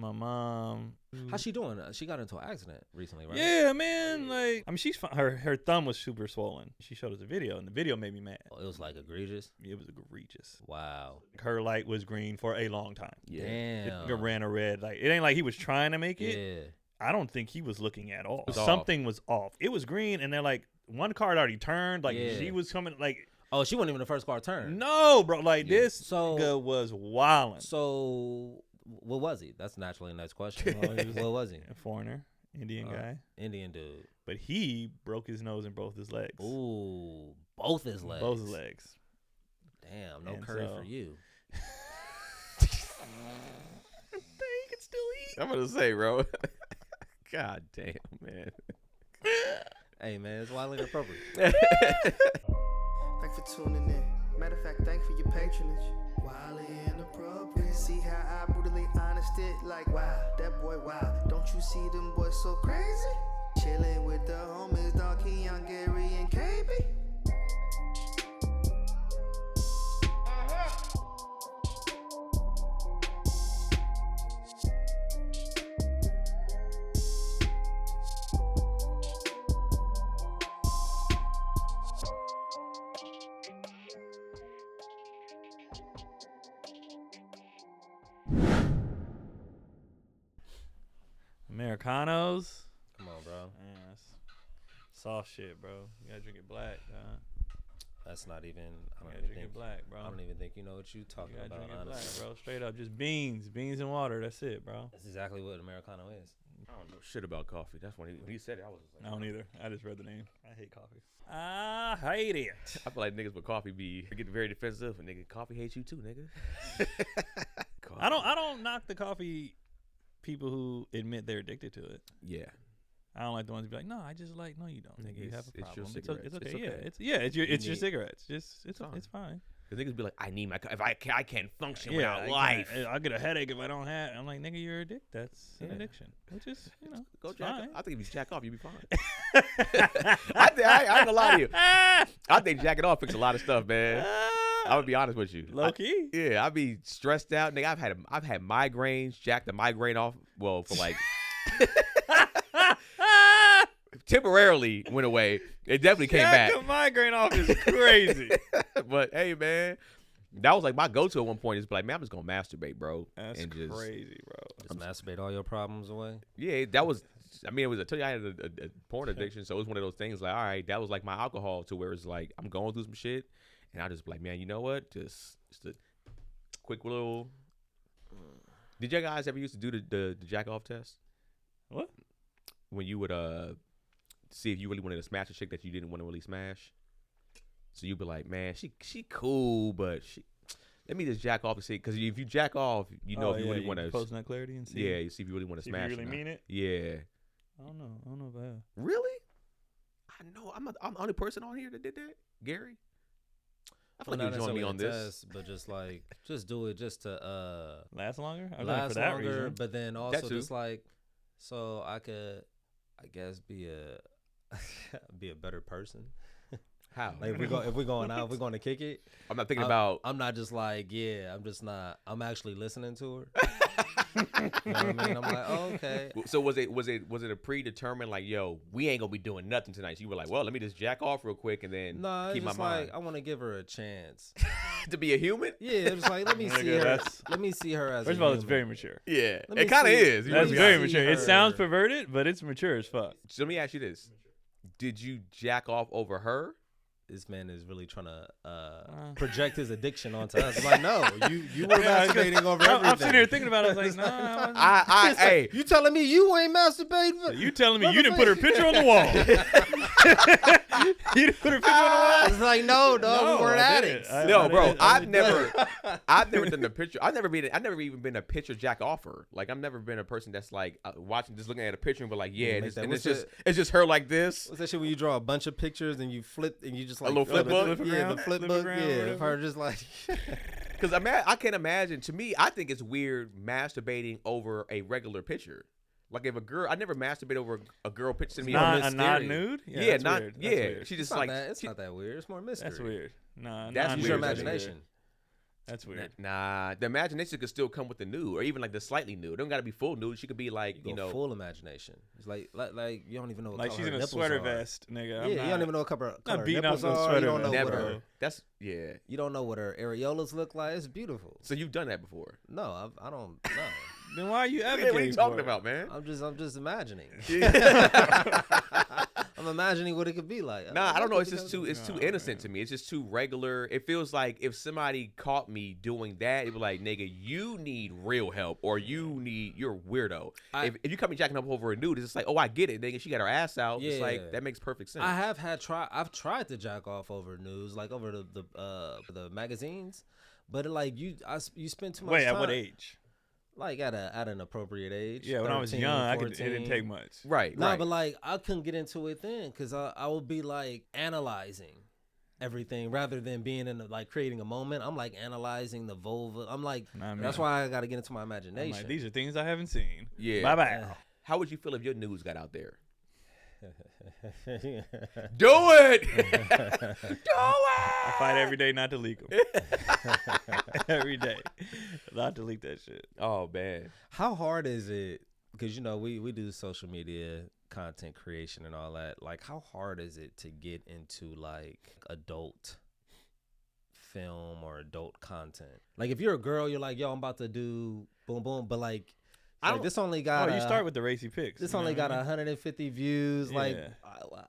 my mom. How's she doing? She got into an accident recently, right? Yeah, man. Like, I mean, she's fine. Her thumb was super swollen. She showed us a video, and the video made me mad. It was like egregious. It was egregious. Wow. Her light was green for a long time. Yeah. Damn. It ran a red light. It ain't like he was trying to make it. Yeah. I don't think he was looking at all. Something was off. It was green, and then like one car had already turned. Like she was coming. Like she wasn't even the first car turned. No, bro. Like this nigga was wilding. So what was he? That's naturally a nice question. What was he? A foreigner, Indian guy. Indian dude. But he broke his nose and both his legs. Ooh, both his legs. Both his legs. Damn, no curry for you. You can still eat. I'm gonna say, bro. God damn, man. Hey, man, it's wildly inappropriate. Thanks for tuning in. Matter of fact, thanks for your patronage. Wildly inappropriate. See how I brutally honest it? Like, wow, that boy, wow. Don't you see them boys so crazy? Chilling with the homies, dog Keon, Gary, and KB. Americanos. Come on, bro. Man, that's soft shit, bro. You gotta drink it black, dog. That's not even. I don't You gotta even drink think. it black, bro. I don't even think you know what you talking You gotta about, drink it black, honestly. bro. Straight up, just beans and water. That's it, bro. That's exactly what Americano is. I don't know shit about coffee. That's when he said it. I was just like, I don't either. I just read the name. I hate coffee. I hate it. I feel like niggas with coffee be getting very defensive, and nigga, coffee hates you too, nigga. I don't knock the coffee people who admit they're addicted to it. Yeah. I don't like the ones who be like, no, I just like, no, you don't. Nigga, you have a It's your problem. cigarettes. It's okay. It's okay. It's your cigarettes. It's fine. Cause niggas be like, I need my. If I can't function Yeah, without life. I'll get a headache if I don't have. I'm like, nigga, you're addicted. That's an addiction. Which is, Go it's jack fine. off. I think if you jack off, you'll be fine. I ain't gonna lie to you. I think jacking off fix a lot of stuff, man. I would be honest with you. Low key. Yeah, I be stressed out. Nigga, I've had migraines. Jacked the migraine off. Well, for like temporarily went away. It definitely came back. The migraine off is crazy. But hey, man, that was like my go-to at one point. Is like, man, I'm just gonna masturbate, bro. That's and just, crazy, bro. Just masturbate all your problems away. Yeah, that was. I mean, it was. I tell you, I had a porn addiction, so it was one of those things. Like, all right, that was like my alcohol, to where it's like I'm going through some shit, and I just be like, man, you know what? Just a quick little. Did you guys ever used to do the jack off test? What? When you would see if you really wanted to smash a chick that you didn't want to really smash. So you'd be like, man, she cool, but let me just jack off and see. Because if you jack off, you know if you really want to post that clarity and see. Yeah, you see if you really want to smash. If you really mean it. Yeah. I don't know about that. Really? I know. I'm the only person on here that did that. Gary. I feel like you joined me on this, test, but just do it just to last longer. Last for that longer, reason. but then also just like, so I could, I guess, be a better person. How? Like if we're going out, if we're going to kick it. I'm not thinking about. I'm not just like, yeah. I'm just not. I'm actually listening to her. You know what I mean? I'm like, oh, okay. So was it a predetermined like, yo, we ain't gonna be doing nothing tonight? So you were like, well, let me just jack off real quick and then keep my mind. I want to give her a chance to be a human. Yeah, it's like let me see her. Let me see her as. First of all, it's very mature. Yeah, it kind of is. That's very mature. It sounds perverted, but it's mature as fuck. So let me ask you this: did you jack off over her? This man is really trying to project his addiction onto us. Like, no, you were masturbating over everything. I'm sitting here thinking about it. I was like, nah. Hey, you telling me you ain't masturbating? So you telling me you didn't put her picture on the wall? You didn't put her picture on the wall? It's like, no, we weren't addicts. No, bro, I've never done the picture. I've never even been a picture jack offer. Like, I've never been a person that's like watching, just looking at a picture and be like, yeah, it's just her like this. What's that shit when you draw a bunch of pictures and you flip and you just like a little flip book? Yeah, the flip book. Yeah, her just like. Because I can't imagine. To me, I think it's weird masturbating over a regular picture. Like if a girl, I never masturbate over a girl picture to me. A non-nude? Yeah, not weird. yeah. Weird. She just it's not that weird. It's more mystery. That's weird. Nah, that's use your imagination. That's weird. Nah, the imagination could still come with the nude, or even like the slightly nude. It don't got to be full nude. She could be like, you know, full imagination. It's like you don't even know what Like color she's her in a nipples sweater are. vest, nigga. You don't even know what color her beating nipples off no are. sweater You don't know vest. what never. her, That's yeah. you don't know what her areolas look like. It's beautiful. So you've done that before. No, I don't know. Then why are you Yeah, advocating what are you for talking it? about, man? I'm just imagining. I'm imagining what it could be like. Nah, I don't know. It's just too. too innocent to me. It's just too regular. It feels like if somebody caught me doing that, it'd be like, nigga, you need real help, or you're a weirdo. If you come me jacking up over a nude, it's just like, oh, I get it, nigga. She got her ass out. Yeah. It's like that makes perfect sense. I've tried to jack off over news, like over the magazines, but you spend too much Wait, time. at what age? Like at an appropriate age. Yeah, when I was 13, young, it 14. didn't take much. Right. No, but like I couldn't get into it then because I would be like analyzing everything rather than being in creating a moment. I'm like analyzing the vulva. I'm like, that's why I got to get into my imagination. I'm like, these are things I haven't seen. Yeah. Bye bye. How would you feel if your news got out there? Do it. I fight every day not to leak them. Every day, not to leak that shit. Oh man, How hard is it? Because we do social media content creation and all that. Like, how hard is it to get into like adult film or adult content? Like, if you're a girl, you're like, yo, I'm about to do boom boom, but like this only got. You start with the racy pics. This only got 150 views. Yeah. Like,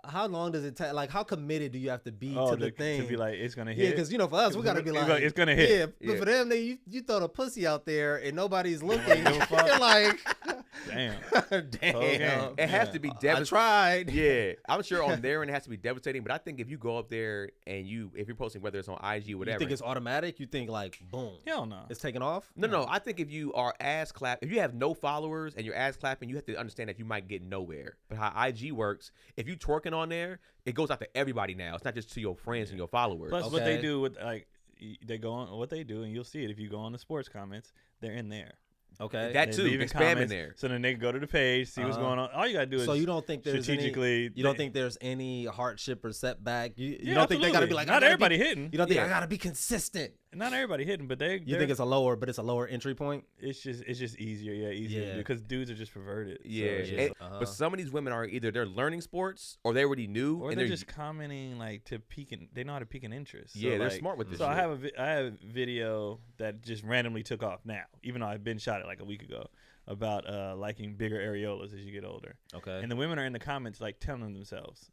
how long does it take? Like, how committed do you have to be to the thing? To be like, it's gonna Yeah, hit. because for us, we gotta be like, it's gonna hit. Yeah, but for them, you throw the pussy out there and nobody's looking. You're like, Damn. damn. Okay. it has to be devastating. I tried. Yeah, I'm sure on their end it has to be devastating. But I think if you go up there and if you're posting, whether it's on IG, whatever, You think it's automatic? You think like, boom, Hell no. it's taking off? No. I think if you are ass clap, if you have no followers and you're ass clapping, you have to understand that you might get nowhere. But how IG works, if you twerking on there, it goes out to everybody now. It's not just to your friends and your followers. Plus, what they do with they go on what they do, and you'll see it if you go on the sports comments. They're in there. Okay. That They too, leave they in spam in comments, there. So then they can go to the page, see what's going on. All you gotta do is So you don't think there's strategically. you don't think there's any hardship or setback? You Yeah, don't think they gotta be absolutely. like, not everybody hitting. You don't think Yeah. I gotta be consistent? Not everybody hitting, but You think it's a lower entry point? it's just easier. Yeah, easier Yeah. because dudes are just perverted. So Yeah, it's just- And- but some of these women are either they're learning sports or they already knew, or and they're just commenting like to peak. They know how to peak an interest. Yeah, they're like, smart with this So I shit. have a video that just randomly took off now, even though I've been shot it like a week ago, about liking bigger areolas as you get older. Okay. And the women are in the comments like telling themselves,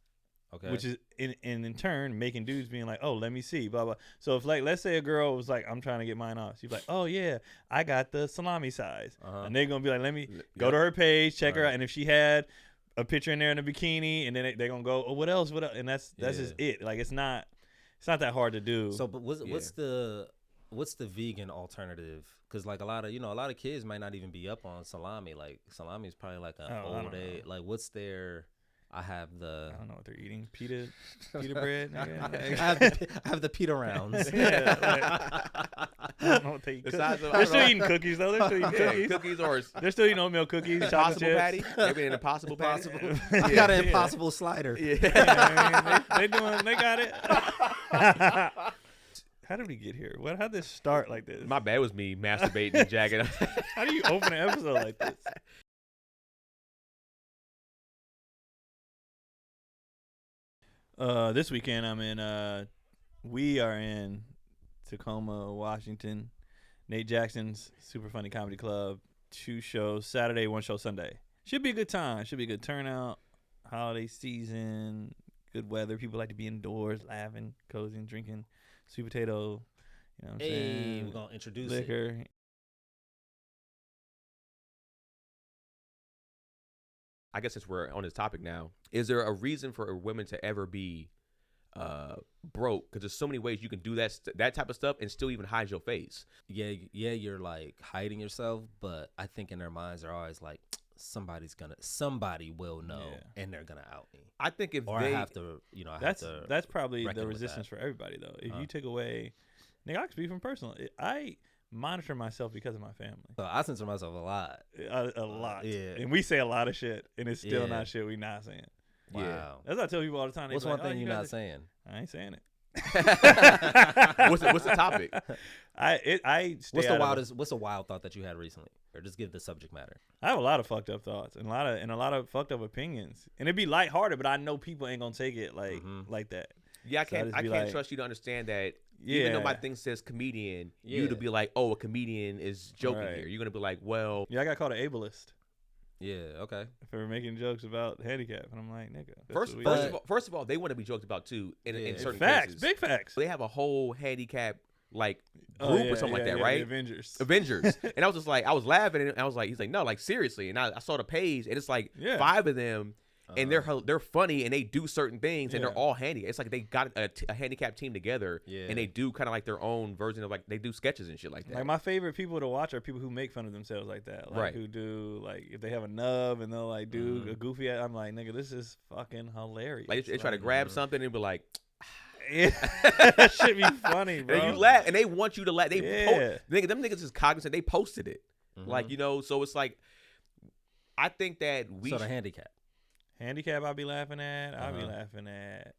Okay. which is in turn making dudes being like, oh, let me see, blah blah. So if like let's say a girl was like, I'm trying to get mine off, she's like, oh yeah, I got the salami size, and they're gonna be like, let me go to her page, check her out, and if she had a picture in there in a bikini, and then they're gonna go, oh, what else? And that's just it. Like it's not that hard to do. So, but what's the vegan alternative? Because like a lot of kids might not even be up on salami. Like salami is probably like an old age. Like what's their? I don't know what they're eating. Pita bread. Nigga. I have the pita rounds. Yeah, I don't know what they eat. They're still eating cookies though. They're still eating cookies. cookies or They're still eating oatmeal cookies. chocolate impossible chips. patty, maybe an impossible patty. I got an impossible slider. Yeah, I mean, they got it. How did we get here? How'd this start like this? My bad, it was me masturbating and jacking. How do you open an episode like this? This weekend we are in Tacoma, Washington. Nate Jackson's Super Funny Comedy Club. 2 shows, Saturday, 1 show Sunday. Should be a good time. Should be a good turnout. Holiday season, good weather. People like to be indoors, laughing, cozy, drinking sweet potato. You know what I'm saying? We're gonna introduce liquor. I guess since we're on this topic now, is there a reason for women to ever be broke? Because there's so many ways you can do that type of stuff and still even hide your face. Yeah, you're like hiding yourself, but I think in their minds they're always like, somebody will know, and they're gonna out me. I think if I have to, that's probably the reckon with resistance that. for everybody though. If you take away, nigga, I can speak from personal. I monitor myself because of my family. So I censor myself a lot. A lot. Yeah. And we say a lot of shit, and it's still Yeah. not shit we not saying. Wow. That's what I tell people all the time. They What's be one like, thing you you're not guys saying? I ain't saying it. What's the topic? I stay What's the out of it. wildest? What's a wild thought that you had recently, or just give the subject matter? I have a lot of fucked up thoughts and a lot of fucked up opinions, and it'd be lighthearted, but I know people ain't gonna take it like that. Yeah, I So I can't. just I be can't like- trust you to understand that. Even though my Yeah. thing says comedian, Yeah. you to be like, oh, a comedian is joking Right. here. You're gonna be like, well, Yeah, I got called an ableist Yeah. Okay. for making jokes about handicap, and I'm like, nigga. that's first, what we first, do. of all, first of all, they want to be joked about too in Yeah. certain Facts, cases. big facts. They have a whole handicap like Oh, group yeah, or something like yeah, that, yeah, right? The Avengers. Avengers. And I was just like, I was laughing, and I was like, he's like, no, like seriously. And I saw the page, and it's like Yeah. 5 of them, and they're funny, and they do certain things, and Yeah. they're all handy. It's like they got a handicap team together, Yeah. and they do kind of like their own version of like they do sketches and shit like that. Like my favorite people to watch are people who make fun of themselves like that, like Right. who do like if they have a nub and they'll like do a goofy. I'm like, nigga, this is fucking hilarious. Like they try to grab something and be like, Yeah, that should be funny, bro. and you laugh, and they want you to laugh. They Yeah. them niggas is cognizant. They posted it, like so it's like, I think that we So the handicap. Handicap, I'll be laughing at. I'll be laughing at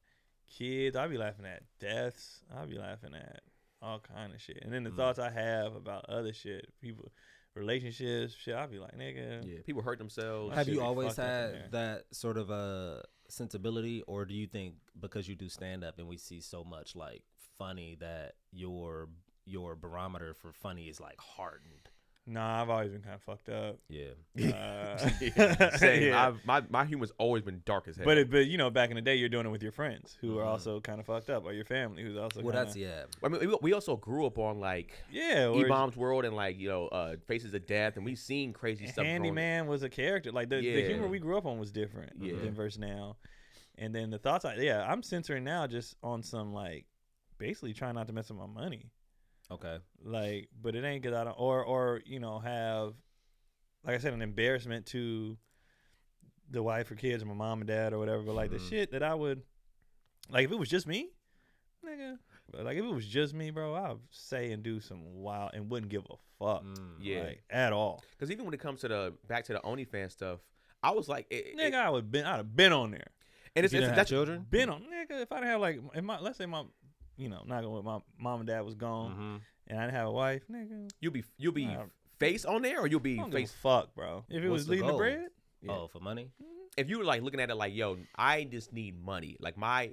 kids. I'll be laughing at deaths. I'll be laughing at all kind of shit. And then the thoughts I have about other shit, people, relationships, shit. I'll be like, nigga. yeah, people hurt themselves. Have shit you be always fucked up in had there. that sort of a sensibility, or do you think because you do stand up and we see so much like funny that your barometer for funny is like hardened? Nah, I've always been kind of fucked up. Yeah. Same. Yeah. My humor's always been dark as hell. But you know, back in the day, you're doing it with your friends who are also kind of fucked up, or your family who's also. Well, kinda, that's yeah. I mean, we also grew up on like yeah. or E-Bomb's World and like Faces of Death, and we seen crazy stuff. growing up. Handyman was a character. Like the Yeah. humor we grew up on was different Yeah. than versus now. And then the thoughts, I'm censoring now just on some like, basically trying not to mess with my money. Okay. Like, but it ain't because I don't, or you know, have, like I said, an embarrassment to the wife or kids or my mom and dad or whatever. But like the shit that I would, like if it was just me, nigga. But like if it was just me, bro, I'd say and do some wild and wouldn't give a fuck, Yeah. like at all. Because even when it comes to back to the OnlyFans stuff, I was like, Nigga, I'd have been on there. and it's You didn't have that's children? Been on, nigga. If I didn't have like, let's say my, you know, not going with my mom and dad was gone, and I didn't have a wife, nigga. you'll be Nah. face on there, or you'll be I don't give a face. fuck, bro. If it What's was the leading the goal? bread, Oh, for money? If you were like looking at it like, yo, I just need money. Like my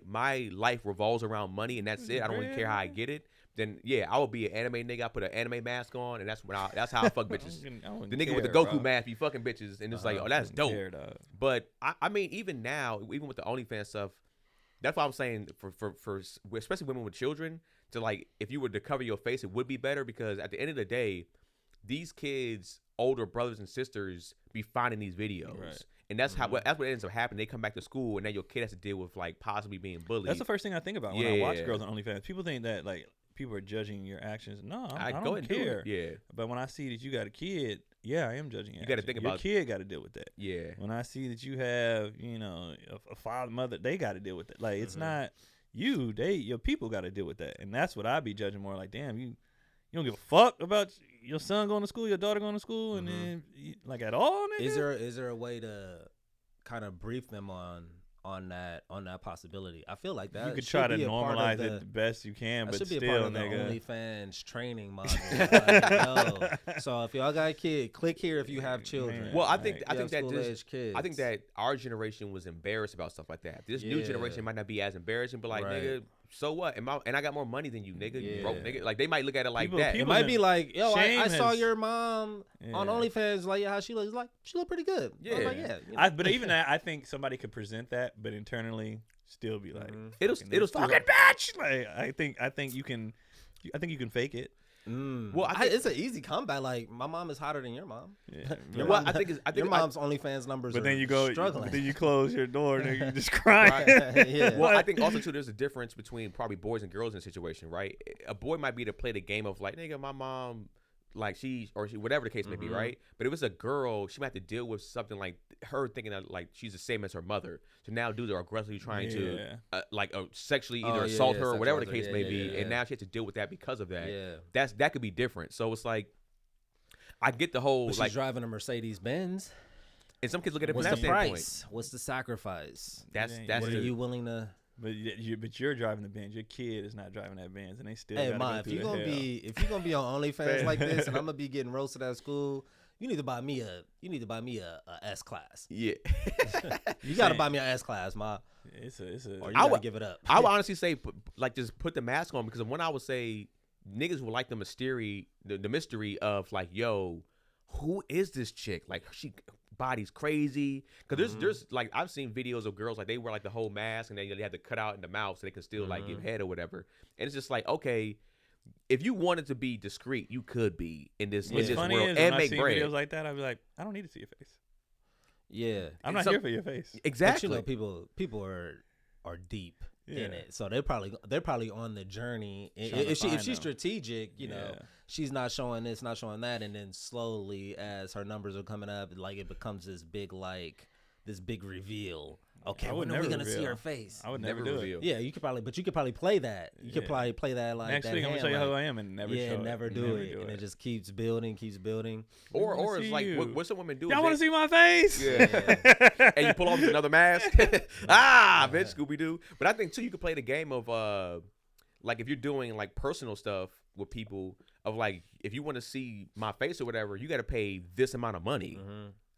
life revolves around money, and that's it. I don't really care how I get it. Then yeah, I would be an anime nigga. I put an anime mask on, and that's how I fuck bitches. The nigga with the Goku mask be fucking bitches, and it's like, oh, that's dope. But I mean, even now, even with the OnlyFans stuff, that's why I'm saying for especially women with children, to like, if you were to cover your face, it would be better, because at the end of the day, these kids' older brothers and sisters be finding these videos. Right. And that's what ends up happening. They come back to school, and then your kid has to deal with like possibly being bullied. That's the first thing I think about when I watch Yeah. girls on OnlyFans. People think that like people are judging your actions. No, I go don't and do it. care. Yeah. But when I see that you got a kid, yeah, I am judging your You gotta actions. think your about- kid got to deal with that. Yeah. When I see that you have, you know, a father, mother, they got to deal with it. Like it's not you, your people got to deal with that, and that's what I be judging more. Like, damn, you don't give a fuck about your son going to school, your daughter going to school, and then like at all, nigga. Is there a way to kind of brief them on that possibility? I feel like that You could should try to be a part of normalize the- it the best you can, That but should be still, a part of the nigga. OnlyFans training module. Like, yo, so if y'all got a kid, click here if you have children. Man. Well, I Like, think you have that school-age kids. I think that our generation was embarrassed about stuff like that. This new Yeah. generation might not be as embarrassing, but like, Right. nigga, so what? And I got more money than you, nigga. You Yeah. broke, nigga. Like they might look at it like People- that. It people- might be like, yo, Shame I saw has- your mom on Yeah. OnlyFans. Like, yeah, how she looks. Like, she look pretty good. I was like, Yeah. yeah. You know. But even that, I think somebody could present that, but internally still be like, It'll fucking still bitch. Like I think you can fake it. Well, I think, it's an easy comeback. Like, my mom is hotter than your mom. Yeah. Your well, mom- I think your mom's OnlyFans numbers But are then you go, struggling. then you close your door, nigga. You just crying. yeah. well, I think also too, there's a difference between probably boys and girls in a situation, right? A boy might be to play the game of like, nigga, my mom, like she whatever the case may be, right? But if it's a girl, she might have to deal with something like her thinking that like she's the same as her mother. So now dudes are aggressively trying Yeah. to sexually Oh, either yeah, assault yeah, her or sexual whatever the assault, case yeah, may yeah, be, yeah. and now she has to deal with that because of that. Yeah. That could be different. So it's like, I get the whole But she's like, driving a Mercedes Benz. and some kids look at it from What's that the standpoint. price? What's the sacrifice? That's Yeah, that's What the, are you willing to But you're driving the Benz. Your kid is not driving that Benz, and they still. Hey, gotta Ma, go if through you're the gonna hell. be on OnlyFans like this, and I'm gonna be getting roasted at school, you need to buy me a S class. Yeah. You gotta buy me a S class, Ma. It's a. Or you gotta give it up. I would honestly say, just put the mask on, because when I would say niggas would like the mystery of like, yo, who is this chick? Like, she body's crazy. Because there's like, I've seen videos of girls like they wear like the whole mask and they have to cut out in the mouth so they can still like give head or whatever. And it's just like, okay, if you wanted to be discreet, you could be in this What's funny world is and when I make see bread. videos like that, I'd be like, I don't need to see your face. Yeah, I'm not here for your face. Exactly. But you know, people are deep in it, so they're probably on the journey. If she's strategic, you know, she's not showing this, not showing that, and then slowly as her numbers are coming up, like it becomes this big reveal. Okay, when are we gonna see her face? I would never do reveal. it. Yeah, you could probably play that. You could probably play that like Next that week I'm gonna hand, show you like, who I am and never show it. never do it, and it just keeps building. Or wanna it's see like you. what some women do. Y'all want want to see my face? Yeah. And you pull off another mask. Bitch, Scooby Doo. But I think too, you could play the game of like if you're doing like personal stuff with people, of like, if you want to see my face or whatever, you got to pay this amount of money.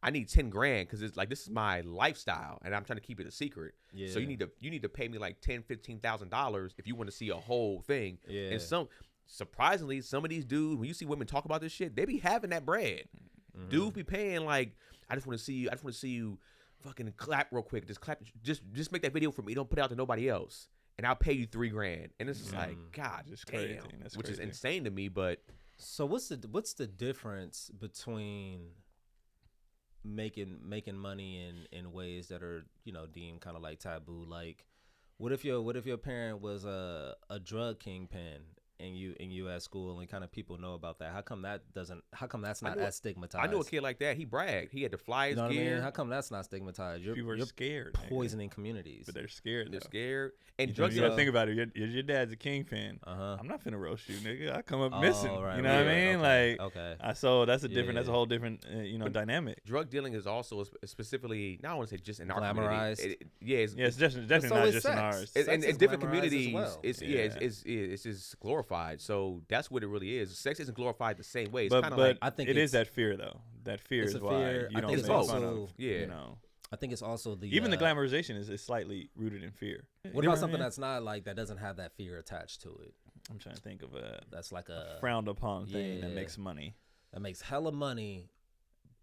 I need 10 grand because it's like, this is my lifestyle and I'm trying to keep it a secret. Yeah. So you need to pay me like $10,000-$15,000 if you want to see a whole thing. Yeah. And surprisingly, some of these dudes, when you see women talk about this shit, they be having that bread. Dudes be paying like, I just want to see you fucking clap real quick. Just clap. Just make that video for me. Don't put it out to nobody else. And I'll pay you $3 grand. And it's just like, God, Just damn, crazy. That's which is crazy. insane to me. But So what's the difference between making money in ways that are, you know, deemed kind of like taboo? Like, what if your parent was a drug kingpin and you at school and kind of people know about that? How come that's not as stigmatized? I knew a kid like that. He bragged. He had to fly his You know what I gear. mean? How come that's not stigmatized? People are scared. nigga. Poisoning communities. But they're scared. They're though. scared. And You drugs. gotta think about it. Your dad's a kingpin. Uh-huh. I'm not finna roast you, nigga. I come up missing. right, You know what I right, mean? okay, Like, okay. So that's that's a Yeah. whole different, dynamic. Drug dealing is also specifically, now I want to say just in our Glamorized. community. It's definitely so not is just in sex. ours. Sex in is different glamorized as communities, well. it's just glorified. So that's what it really is. Sex isn't glorified the same way. It's But kind of like, I think it is it's- that fear though. That fear it's is a why fear. you I don't think make it's fun also- of. yeah. I think it's also the Even the glamorization is slightly rooted in fear. What about something that's not like that doesn't have that fear attached to it? I'm trying to think of a That's like a frowned upon thing that yeah. makes money. that makes hella money,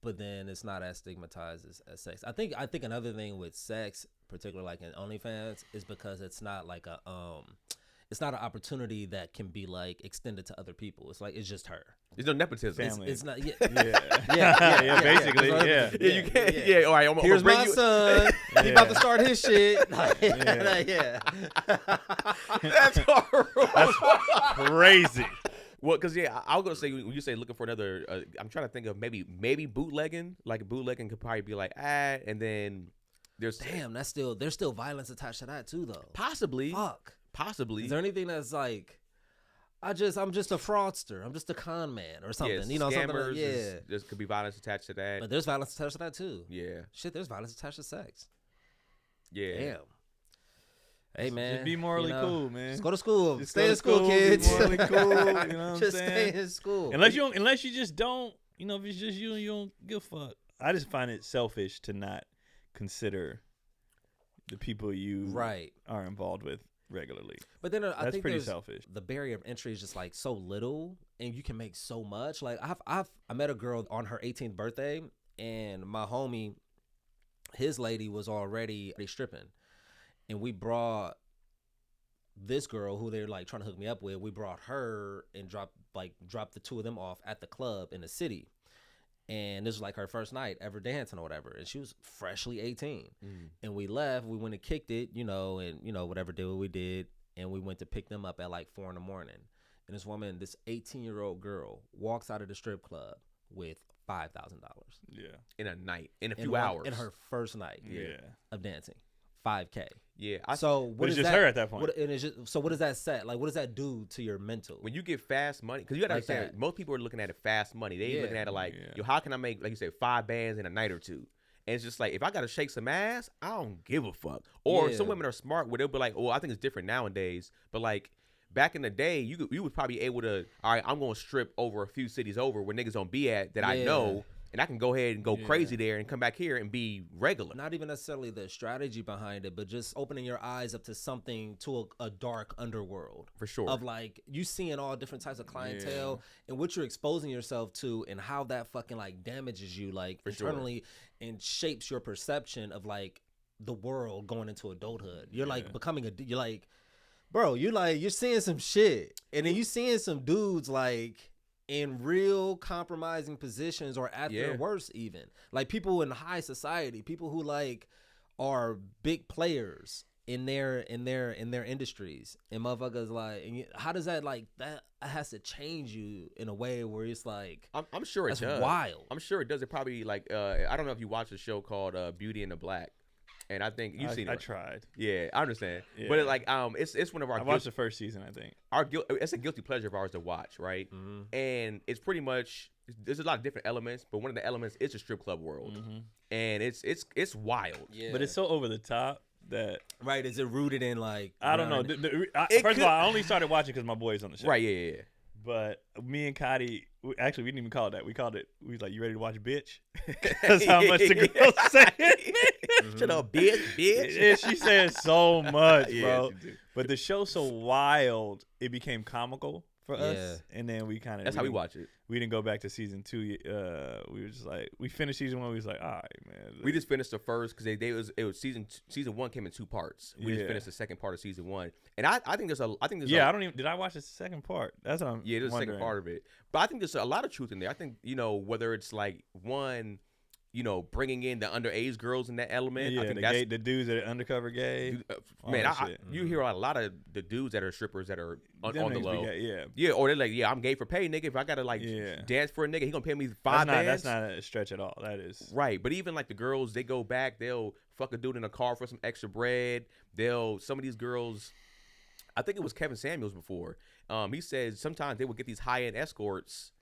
but then it's not as stigmatized as sex. I think another thing with sex, particularly like in OnlyFans, is because it's not like it's not an opportunity that can be like extended to other people. It's like it's just her. there's no nepotism. Family. It's not. Yeah, Yeah, basically, yeah. You can't. Yeah. All right. I'm Here's gonna bring my you. son. He about to start his shit. Like, yeah. That's horrible. Crazy. Well, because I was gonna say, when you say looking for another, I'm trying to think of maybe bootlegging. Like bootlegging could probably be like, and then there's Damn, there's still violence attached to that too, though. possibly. Is there anything that's like, I'm just a fraudster, I'm just a con man or something? Yes, You know, something scammers. like, There could be violence attached to that. But there's violence attached to that too. Yeah. Shit, there's violence attached to sex. Yeah. Damn. Hey man, Just be morally cool, man. Just go to school. Just Stay go in to school, school, be kids. morally cool, you know what I'm just saying? stay in school. Unless you just don't, if it's just you don't give a fuck. I just find it selfish to not consider the people you right. are involved with regularly. But then I That's think pretty there's- selfish. The barrier of entry is just like so little, and you can make so much. Like I met a girl on her 18th birthday, and my homie, his lady was already stripping, and we brought this girl who they're like trying to hook me up with. We brought her and dropped the two of them off at the club in the city. And this was like her first night ever dancing or whatever. And she was freshly 18. And we left. We went and kicked it, and, whatever did what we did. And we went to pick them up at like 4 a.m. And this woman, this 18-year-old girl, walks out of the strip club with $5,000. Yeah. In a night, in a few hours. In her first night of dancing. $5K. Yeah. But it's just her at that point. So what does that set? Like, what does that do to your mental? When you get fast money, because you got to Like understand, that. most people are looking at it fast money. They ain't Yeah. looking at it like, Yeah. yo, how can I make, like you said, 5 bands in a night or two? And it's just like, if I got to shake some ass, I don't give a fuck. Or Yeah. some women are smart where they'll be like, well, I think it's different nowadays. But like back in the day, you was probably able to, all right, I'm going to strip over a few cities over where niggas don't be at that I know. And I can go ahead and go crazy there and come back here and be regular. Not even necessarily the strategy behind it, but just opening your eyes up to something, to a dark underworld. For sure. Of like, you seeing all different types of clientele and what you're exposing yourself to and how that fucking like damages you like internally and shapes your perception of like the world going into adulthood. You're like becoming you're like, bro, you're seeing some shit. And then you seeing some dudes like in real compromising positions or at their worst, even like people in high society, people who like are big players in their industries, and motherfuckers like, and how does that like that has to change you in a way where it's like I'm sure it that's does. wild. I'm sure it does. It probably like I don't know if you watched a show called Beauty and the Black. And I think you've seen it. I tried. Yeah, I understand. Yeah. But it's one of our. I watched the first season, I think. It's a guilty pleasure of ours to watch, right? Mm-hmm. And it's pretty much, there's a lot of different elements, but one of the elements is the strip club world, and it's wild. Yeah, But it's so over the top that right. Is it rooted in like I don't know. First of all, I only started watching because my boy's on the show. Right? Yeah. But me and Cotty, we didn't even call it that. We called it. We was like, "You ready to watch, bitch?" That's how much the girl said. Shut up, bitch. Yeah, she said so much, Yeah, bro. she do. But the show's so wild, it became comical for us, Yeah. and then we kind of That's how we watch it. We didn't go back to season 2. We were just like, we finished season 1. We was like, all right, man. We just finished the first because it was season 1 came in 2 parts. We just Yeah. finished the second part of season 1, and I think there's I don't even. Did I watch the second part? That's what I'm. Yeah, there's a second wondering. part of it. But I think there's a lot of truth in there. I think, whether it's like one, bringing in the underage girls in that element. Yeah, I think the, that's, gay, the dudes that are undercover gay. all man, that shit. you hear a lot of the dudes that are strippers that are on Them the niggas be low. gay, yeah. Yeah, or they're like, yeah, I'm gay for pay, nigga. If I gotta like dance for a nigga, he gonna pay me $5 bands. That's not a stretch at all. That is Right, but even like the girls, they go back, they'll fuck a dude in a car for some extra bread. Some of these girls, I think it was Kevin Samuels before. He said sometimes they would get these high-end escorts,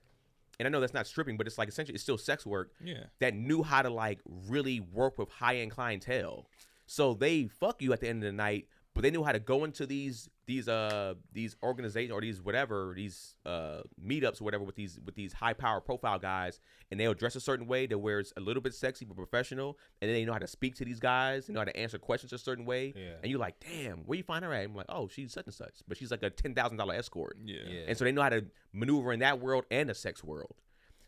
and I know that's not stripping, but it's like essentially it's still sex work. Yeah. That knew how to like really work with high-end clientele. So they fuck you at the end of the night, but they knew how to go into these organizations or these meetups or whatever with these high power profile guys, and they'll dress a certain way to where it's a little bit sexy but professional, and then they know how to speak to these guys, they know how to answer questions a certain way, and you're like, damn, where you find her at? I'm like, oh, she's such and such, but she's like a $10,000 escort, and so they know how to maneuver in that world and the sex world.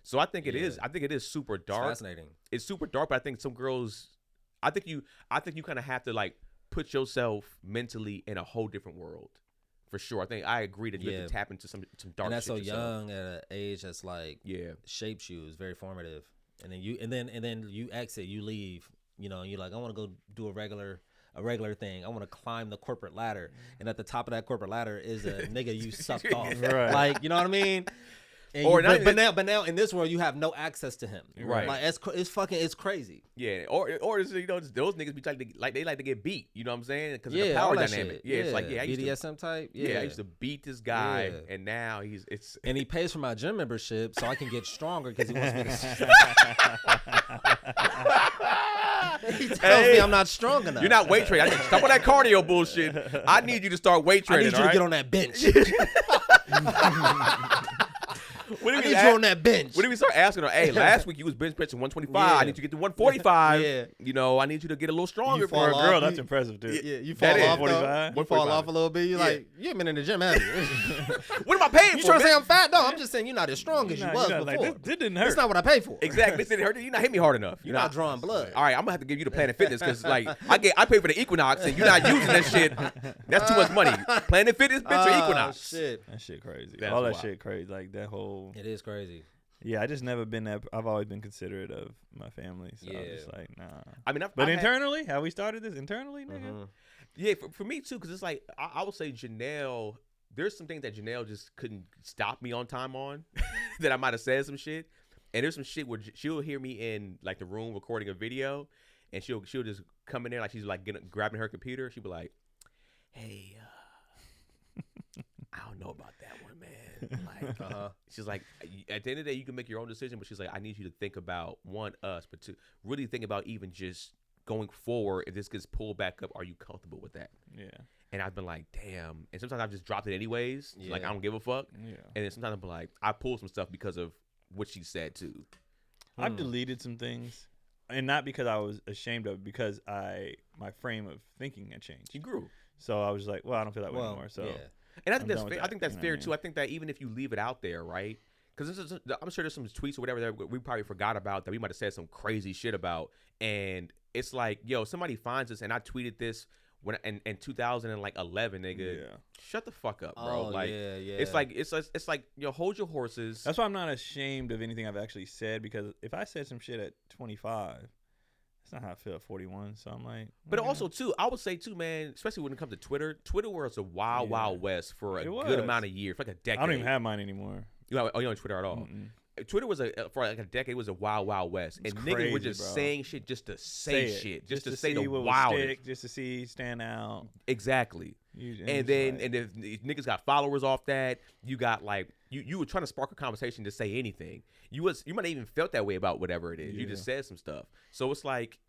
So I think it is. I think it is super dark. It's fascinating. It's super dark, but I think some girls. I think you kind of have to like put yourself mentally in a whole different world, for sure. I think I agree that you have to tap into some dark. And that's shit so yourself. young at an age that's like shapes you. It's very formative. And then you exit, you leave. You're like, I want to go do a regular thing. I want to climb the corporate ladder, and at the top of that corporate ladder is a nigga you sucked off. Right. Like, you know what I mean? And but now in this world you have no access to him. Right. Like it's crazy. Yeah. Or those niggas be they like to get beat. You know what I'm saying? Because of the all power that dynamic. shit. Yeah. It's like I used BDSM type. I used to beat this guy, and now and he pays for my gym membership so I can get stronger because he wants me to. He tells me I'm not strong enough. You're not weight training. Stop with that cardio bullshit. I need you to start weight I training. need you to get on that bench. What I need you on that bench. What did we start asking her? Hey, last week you was bench pressing 125. I need you to get to 145. I need you to get a little stronger. For a girl, that's impressive, dude. Yeah, you fall off. 145. You fall off a little bit. You're like, you haven't been in the gym, have you? What am I paying for? You trying to say I'm fat? No, I'm just saying you're not as strong as you was before. Like, this didn't hurt. That's not what I paid for. Exactly. This didn't hurt. You're not hitting me hard enough. You're not drawing blood. All right, I'm gonna have to give you the Planet Fitness because like I pay for the Equinox and you're not using that shit. That's too much money. Planet Fitness, bitch, or Equinox. Shit. That shit crazy. That's All that wild. shit crazy. Like that whole. It is crazy. Yeah, I just never been that. I've always been considerate of my family. So I'm just like, nah. I mean, but internally, how we started this internally, nigga. Yeah, for me too, because it's like I would say Janelle. There's some things that Janelle just couldn't stop me on time on that I might have said some shit, and there's some shit where she'll hear me in like the room recording a video, and she'll just come in there like she's like grabbing her computer. She'll be like, "Hey, I don't know about that one, man." Like, she's like, at the end of the day, you can make your own decision, but she's like, I need you to think about us, but to really think about even just going forward. If this gets pulled back up, are you comfortable with that? Yeah. And I've been like, damn. And sometimes I've just dropped it anyways. Yeah. Like, I don't give a fuck. Yeah. And then sometimes I'm like, I pulled some stuff because of what she said too. I've deleted some things, and not because I was ashamed of it, because my frame of thinking had changed. You grew. So I was like, well, I don't feel that way anymore. So And I think I'm that's done with fair. that, I think that's you know fair what I mean? too. I think that even if you leave it out there, right? Because I'm sure there's some tweets or whatever that we probably forgot about that we might have said some crazy shit about, and it's like, yo, somebody finds us, and I tweeted this when in 2011, nigga. Yeah. Shut the fuck up, bro. Oh, like, yeah, yeah. it's like, yo, hold your horses. That's why I'm not ashamed of anything I've actually said, because if I said some shit at 25, that's not how I feel at 41. So I'm like, But okay. also too, I would say too, man, especially when it comes to Twitter was a wild, wild west for a It was. good amount of years, for like a decade. I don't even have mine anymore. You know, oh, you're on Twitter at all? Mm-mm. Twitter was for like a decade was a wild, wild west, and niggas were crazy, just bro. saying shit just to say it. shit, just to see say the what would wildest. stick, just to see stand out. Exactly. And then and if niggas got followers off that, you got like you were trying to spark a conversation to say anything. You might have even felt that way about whatever it is. You just said some stuff. So it's like,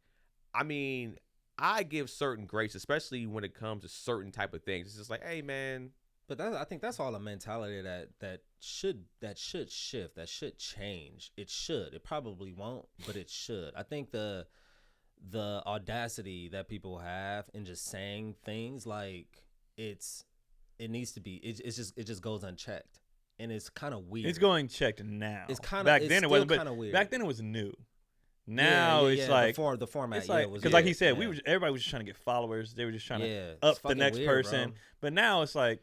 I mean, I give certain grace, especially when it comes to certain type of things. It's just like, hey, man. But I think that's all a mentality that should shift, that should change. It should. It probably won't, but it should. I think the audacity that people have in just saying things like it needs to be. It just goes unchecked, and it's kind of weird. It's going checked now. It's kind of back then it wasn't, but kind of weird. back then it was new. Now it's like the format. it's like, was because like he said, yeah. everybody was just trying to get followers. They were just trying to it's up the fucking next weird, person. bro. But now it's like,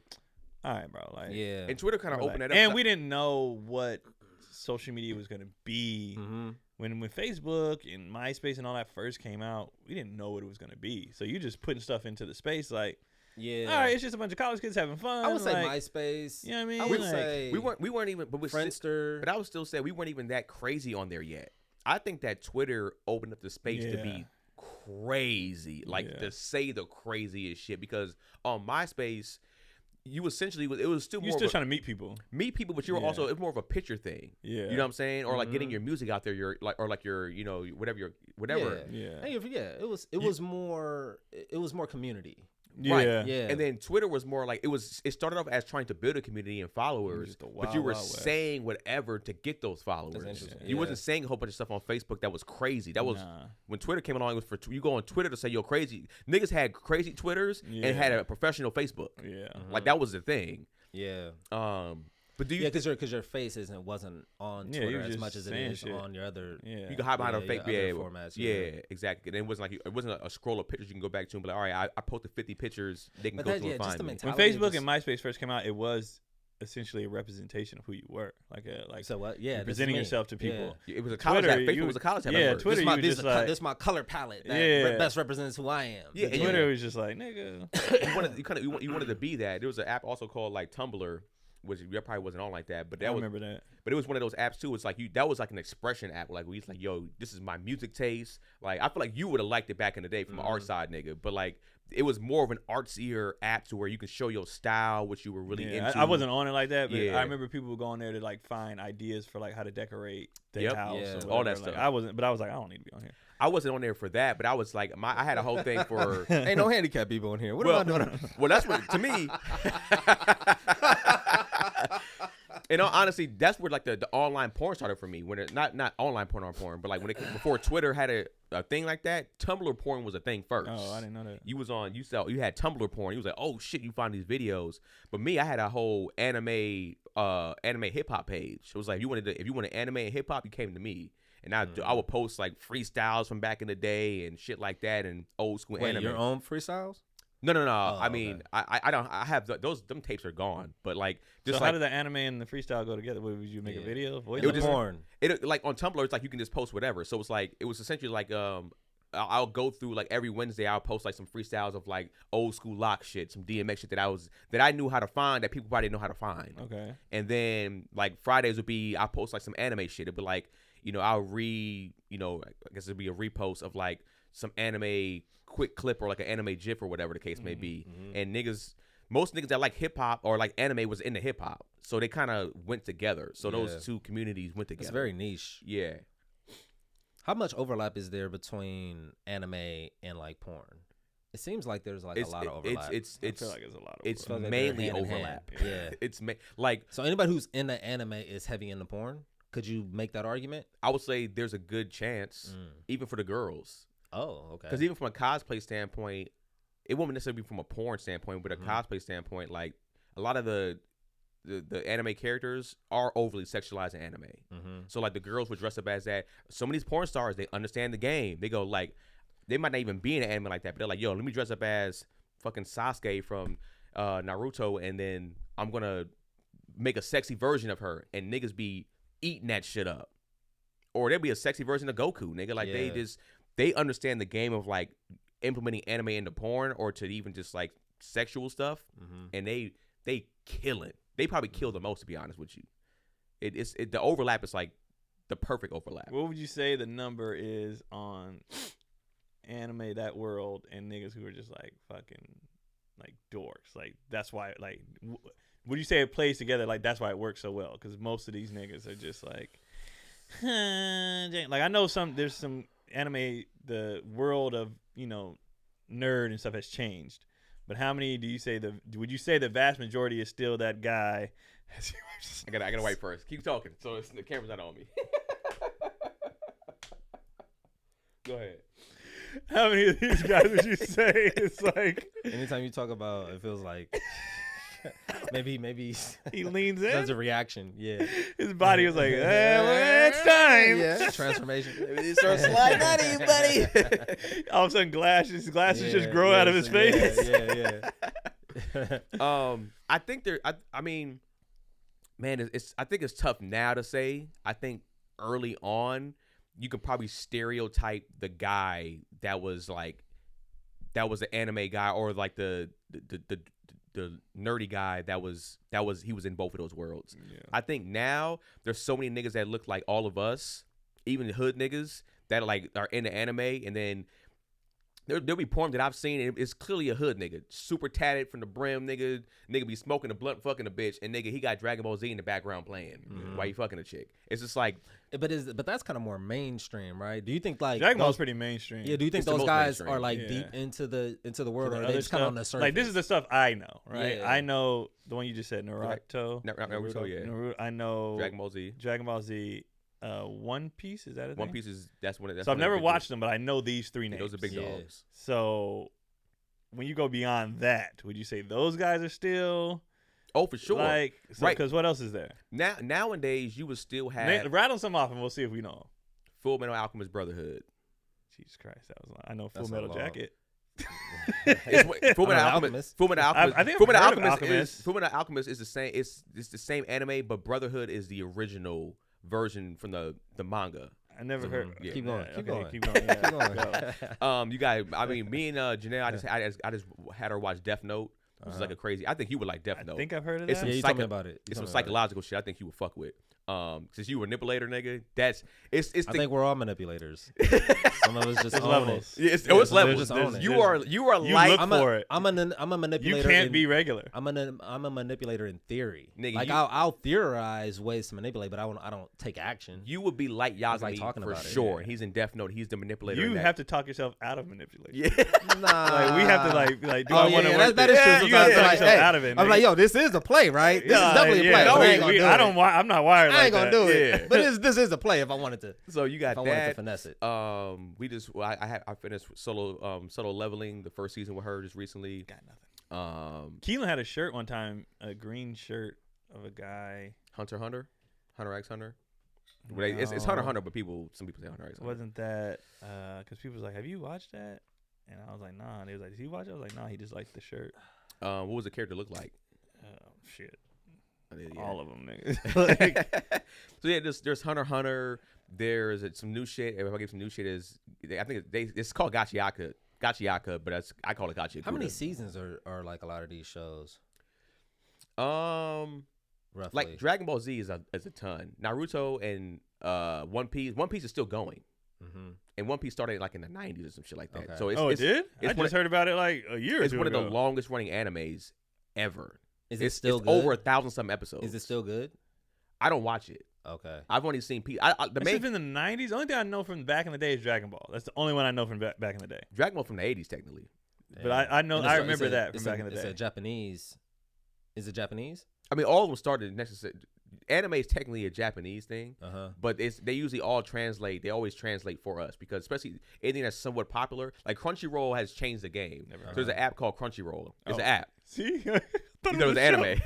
all right, bro. Like, Yeah, And Twitter kind of opened that up. and we didn't know what social media was gonna be mm-hmm. when Facebook and MySpace and all that first came out. We didn't know what it was gonna be. So you just putting stuff into the space like, Yeah, all right, it's just a bunch of college kids having fun. I would say like, MySpace. You know what I mean? I would Like, say we weren't even, but Friendster. But I would still say we weren't even that crazy on there yet. I think that Twitter opened up the space to be crazy, like to say the craziest shit. Because on MySpace, you essentially it was still you're more still of trying to meet people. but you were also it's more of a picture thing. Yeah. You know what I'm saying? Or like getting your music out there. Your you know whatever. Yeah. It was more community. Yeah. Right. Yeah. And then Twitter was more like it started off as trying to build a community and followers, Just a but you wild, were wild west. saying whatever to get those followers. interesting. You Yeah. wasn't saying a whole bunch of stuff on Facebook that was crazy. That was Nah. when Twitter came along. It was for you go on Twitter to say you're crazy. Niggas had crazy Twitters and had a professional Facebook. Yeah. Like that was the thing. Yeah. But do you? Yeah, because your face wasn't on Yeah, Twitter you as just much as it saying is shit. on your other. Yeah. You can hide behind a fake your other yeah, formats. yeah, exactly. And it wasn't like it wasn't a scroll of pictures you can go back to and be like, all right, I posted 50 pictures. They can But go that- through yeah, and just find the me. mentality. When Probably Facebook and MySpace first came out, it was essentially a representation of who you were. So what? Yeah, you're this is presenting me. yourself to people. It was a college Twitter, app. Facebook you- was a college app. yeah, at first. Twitter, This you just this like my color palette that Yeah. best represents who I am. Yeah, and Twitter was just like, nigga. you wanted to be that. There was an app also called like Tumblr, which you probably wasn't on like that, but that I was remember that. But it was one of those apps too. It's like that was like an expression app. Like we was like, yo, this is my music taste. Like I feel like you would have liked it back in the day from an art side, nigga. But like it was more of an artsier app to where you can show your style, what you were really Yeah, into. I wasn't on it like that, but Yeah. I remember people would go on there to like find ideas for like how to decorate their Yep. house, Yeah. or All that whatever. Like, stuff. I wasn't, but I was like, I don't need to be on here. I wasn't on there for that, but I was like, I had a whole thing for. Ain't no handicap people in here. What well, am I doing? well, that's what to me. And honestly, that's where like the online porn started for me. When it not online porn, but like when it before Twitter had a thing like that, Tumblr porn was a thing first. Oh, I didn't know that. You had Tumblr porn. You was like, oh shit, you find these videos. But me, I had a whole anime hip hop page. It was like if you wanted anime and hip hop, you came to me. And I would post like freestyles from back in the day and shit like that and old school Wait, anime. your own freestyles? No. Oh, I mean, okay. I don't. I have them tapes are gone. But like just So like how did the anime and the freestyle go together? What, would you make a video? Voice It was just- porn. it like on Tumblr, it's like you can just post whatever. So it's like it was essentially like I'll go through like every Wednesday I'll post like some freestyles of like old school lock shit, some DMX shit that I knew how to find that people probably didn't know how to find. Okay. And then like Fridays would be I'll post like some anime shit. It'd be like, I'll I guess it'd be a repost of like some anime quick clip or like an anime gif or whatever the case may be. And niggas most niggas that like hip hop or like anime was into hip hop, so they kind of went together. So those two communities went together. It's very niche. Yeah. How much overlap is there between anime and like porn? It seems like there's like a lot of overlap. I feel like it's a lot of it's overlap. mainly hand in hand. overlap. Yeah. It's like So anybody who's into anime is heavy into porn. Could you make that argument? I would say there's a good chance, even for the girls. Oh, okay. Because even from a cosplay standpoint, it won't necessarily be from a porn standpoint, but a cosplay standpoint, like a lot of the anime characters are overly sexualized in anime. So like the girls would dress up as that. Some of these porn stars, they understand the game. They go like, they might not even be in an anime like that, but they're like, yo, let me dress up as fucking Sasuke from Naruto, and then I'm gonna make a sexy version of her, and niggas be eating that shit up. Or there'll be a sexy version of Goku, nigga. Like they understand the game of like implementing anime into porn or to even just like sexual stuff, and they kill it. They probably kill the most, to be honest with you. The overlap is like the perfect overlap. What would you say the number is on anime that world and niggas who are just like fucking like dorks? Like that's why like would you say it plays together? Like that's why it works so well, because most of these niggas are just like like I know there's some anime, the world of nerd and stuff has changed. But how many would you say the vast majority is still that guy? I gotta wait first. Keep talking. So the camera's not on me. Go ahead. How many of these guys would you say it's like? Anytime you talk about, it feels like maybe he leans in. Does a reaction. Yeah. His body was like, well, it's time. Yeah. Transformation. It starts sliding out of you, buddy. All of a sudden, glasses just grow out of his face. Yeah. I think I mean, man, I think it's tough now to say. I think early on, you could probably stereotype the guy that was an anime guy, or like the nerdy guy that was he was in both of those worlds. Yeah. I think now there's so many niggas that look like all of us, even the hood niggas that are into anime, and then there'll be porn that I've seen, and it's clearly a hood nigga, super tatted from the brim, nigga be smoking a blunt, fucking a bitch, and nigga he got Dragon Ball Z in the background playing while he fucking a chick. It's just like, but that's kind of more mainstream, right? Do you think like Dragon Ball's pretty mainstream? Yeah. Do you think those guys are like deep into the world, or are they just kind of on the surface? Like this is the stuff I know, right? Yeah. I know the one you just said, Naruto. Naruto, yeah. Naruto, I know Dragon Ball Z. One Piece, is that a thing? One Piece is that's one. So I've never watched them, but I know these three names. Those are big dogs. So when you go beyond that, would you say those guys are still? Oh, for sure. Right. Because what else is there? Nowadays, you would still have rattle some off, and we'll see if we know. Full Metal Alchemist Brotherhood. Jesus Christ, that was. I know Full Metal Jacket. Full Metal Alchemist. Full Metal Alchemist. I think Full Metal Alchemist is the same. It's the same anime, but Brotherhood is the original version from the manga. I never heard. Yeah. Keep going. Yeah, you guys. I mean, me and Janelle. I just had her watch Death Note, which is like a crazy. I think you would like Death Note. I think I've heard of it's that. Yeah, you told me about it. It's some psychological shit. I think you would fuck with. Since you a manipulator, nigga. I think we're all manipulators. Some of us just own levels. it. Yeah, it's levels. Just own it. You are like. I'm a manipulator. You can't be regular. I'm a manipulator in theory. Nigga, like I'll theorize ways to manipulate, but I don't take action. You would be like Yagami like talking for about it, sure. yeah. He's in Death Note. He's the manipulator. You have to talk yourself out of manipulation. Yeah. Nah. Like we have to like. Do I want to work? That is true. You have to talk Like, yourself out of it. I'm like, yo, this is a play, right? This is definitely a play. No, I'm not wired. I ain't gonna do it. Yeah. But this is a play if I wanted to. So you got if I that. wanted to finesse it. I finished solo leveling the first season with her just recently. Got nothing. Keelan had a shirt one time, a green shirt of a guy. Hunter X Hunter. No. It's Hunter, but some people say Hunter X Hunter. Wasn't that because people was like, have you watched that? And I was like, nah. And they was like, did he watch it? I was like, nah. He just liked the shirt. What was the character look like? Oh shit. Yeah. All of them, niggas. So yeah, there's Hunter. There's some new shit. If I give some new shit, I think it's called Gachiaka, but I call it Gachiakuda. How many seasons are like a lot of these shows? Roughly. Like Dragon Ball Z is a ton. Naruto and One Piece is still going. Mm-hmm. And One Piece started like in the 90s or some shit like that. Okay. So it did? I just heard about it like a year ago. It's one of the longest running animes ever. Is it It's still it's good? over 1,000-something episodes. Is it still good? I don't watch it. Okay. I've only seen the This main is in the 90s. The only thing I know from back in the day is Dragon Ball. That's the only one I know from back in the day. Dragon Ball from the 80s technically. But I know And I it's remember that from it's back in the It's day. a Japanese. Is it Japanese? I mean, all of them started necessary. Anime is technically a Japanese thing, but they usually all translate. They always translate for us because especially anything that's somewhat popular, like Crunchyroll has changed the game. So there's an app called Crunchyroll. It's an app. See, You thought it was anime.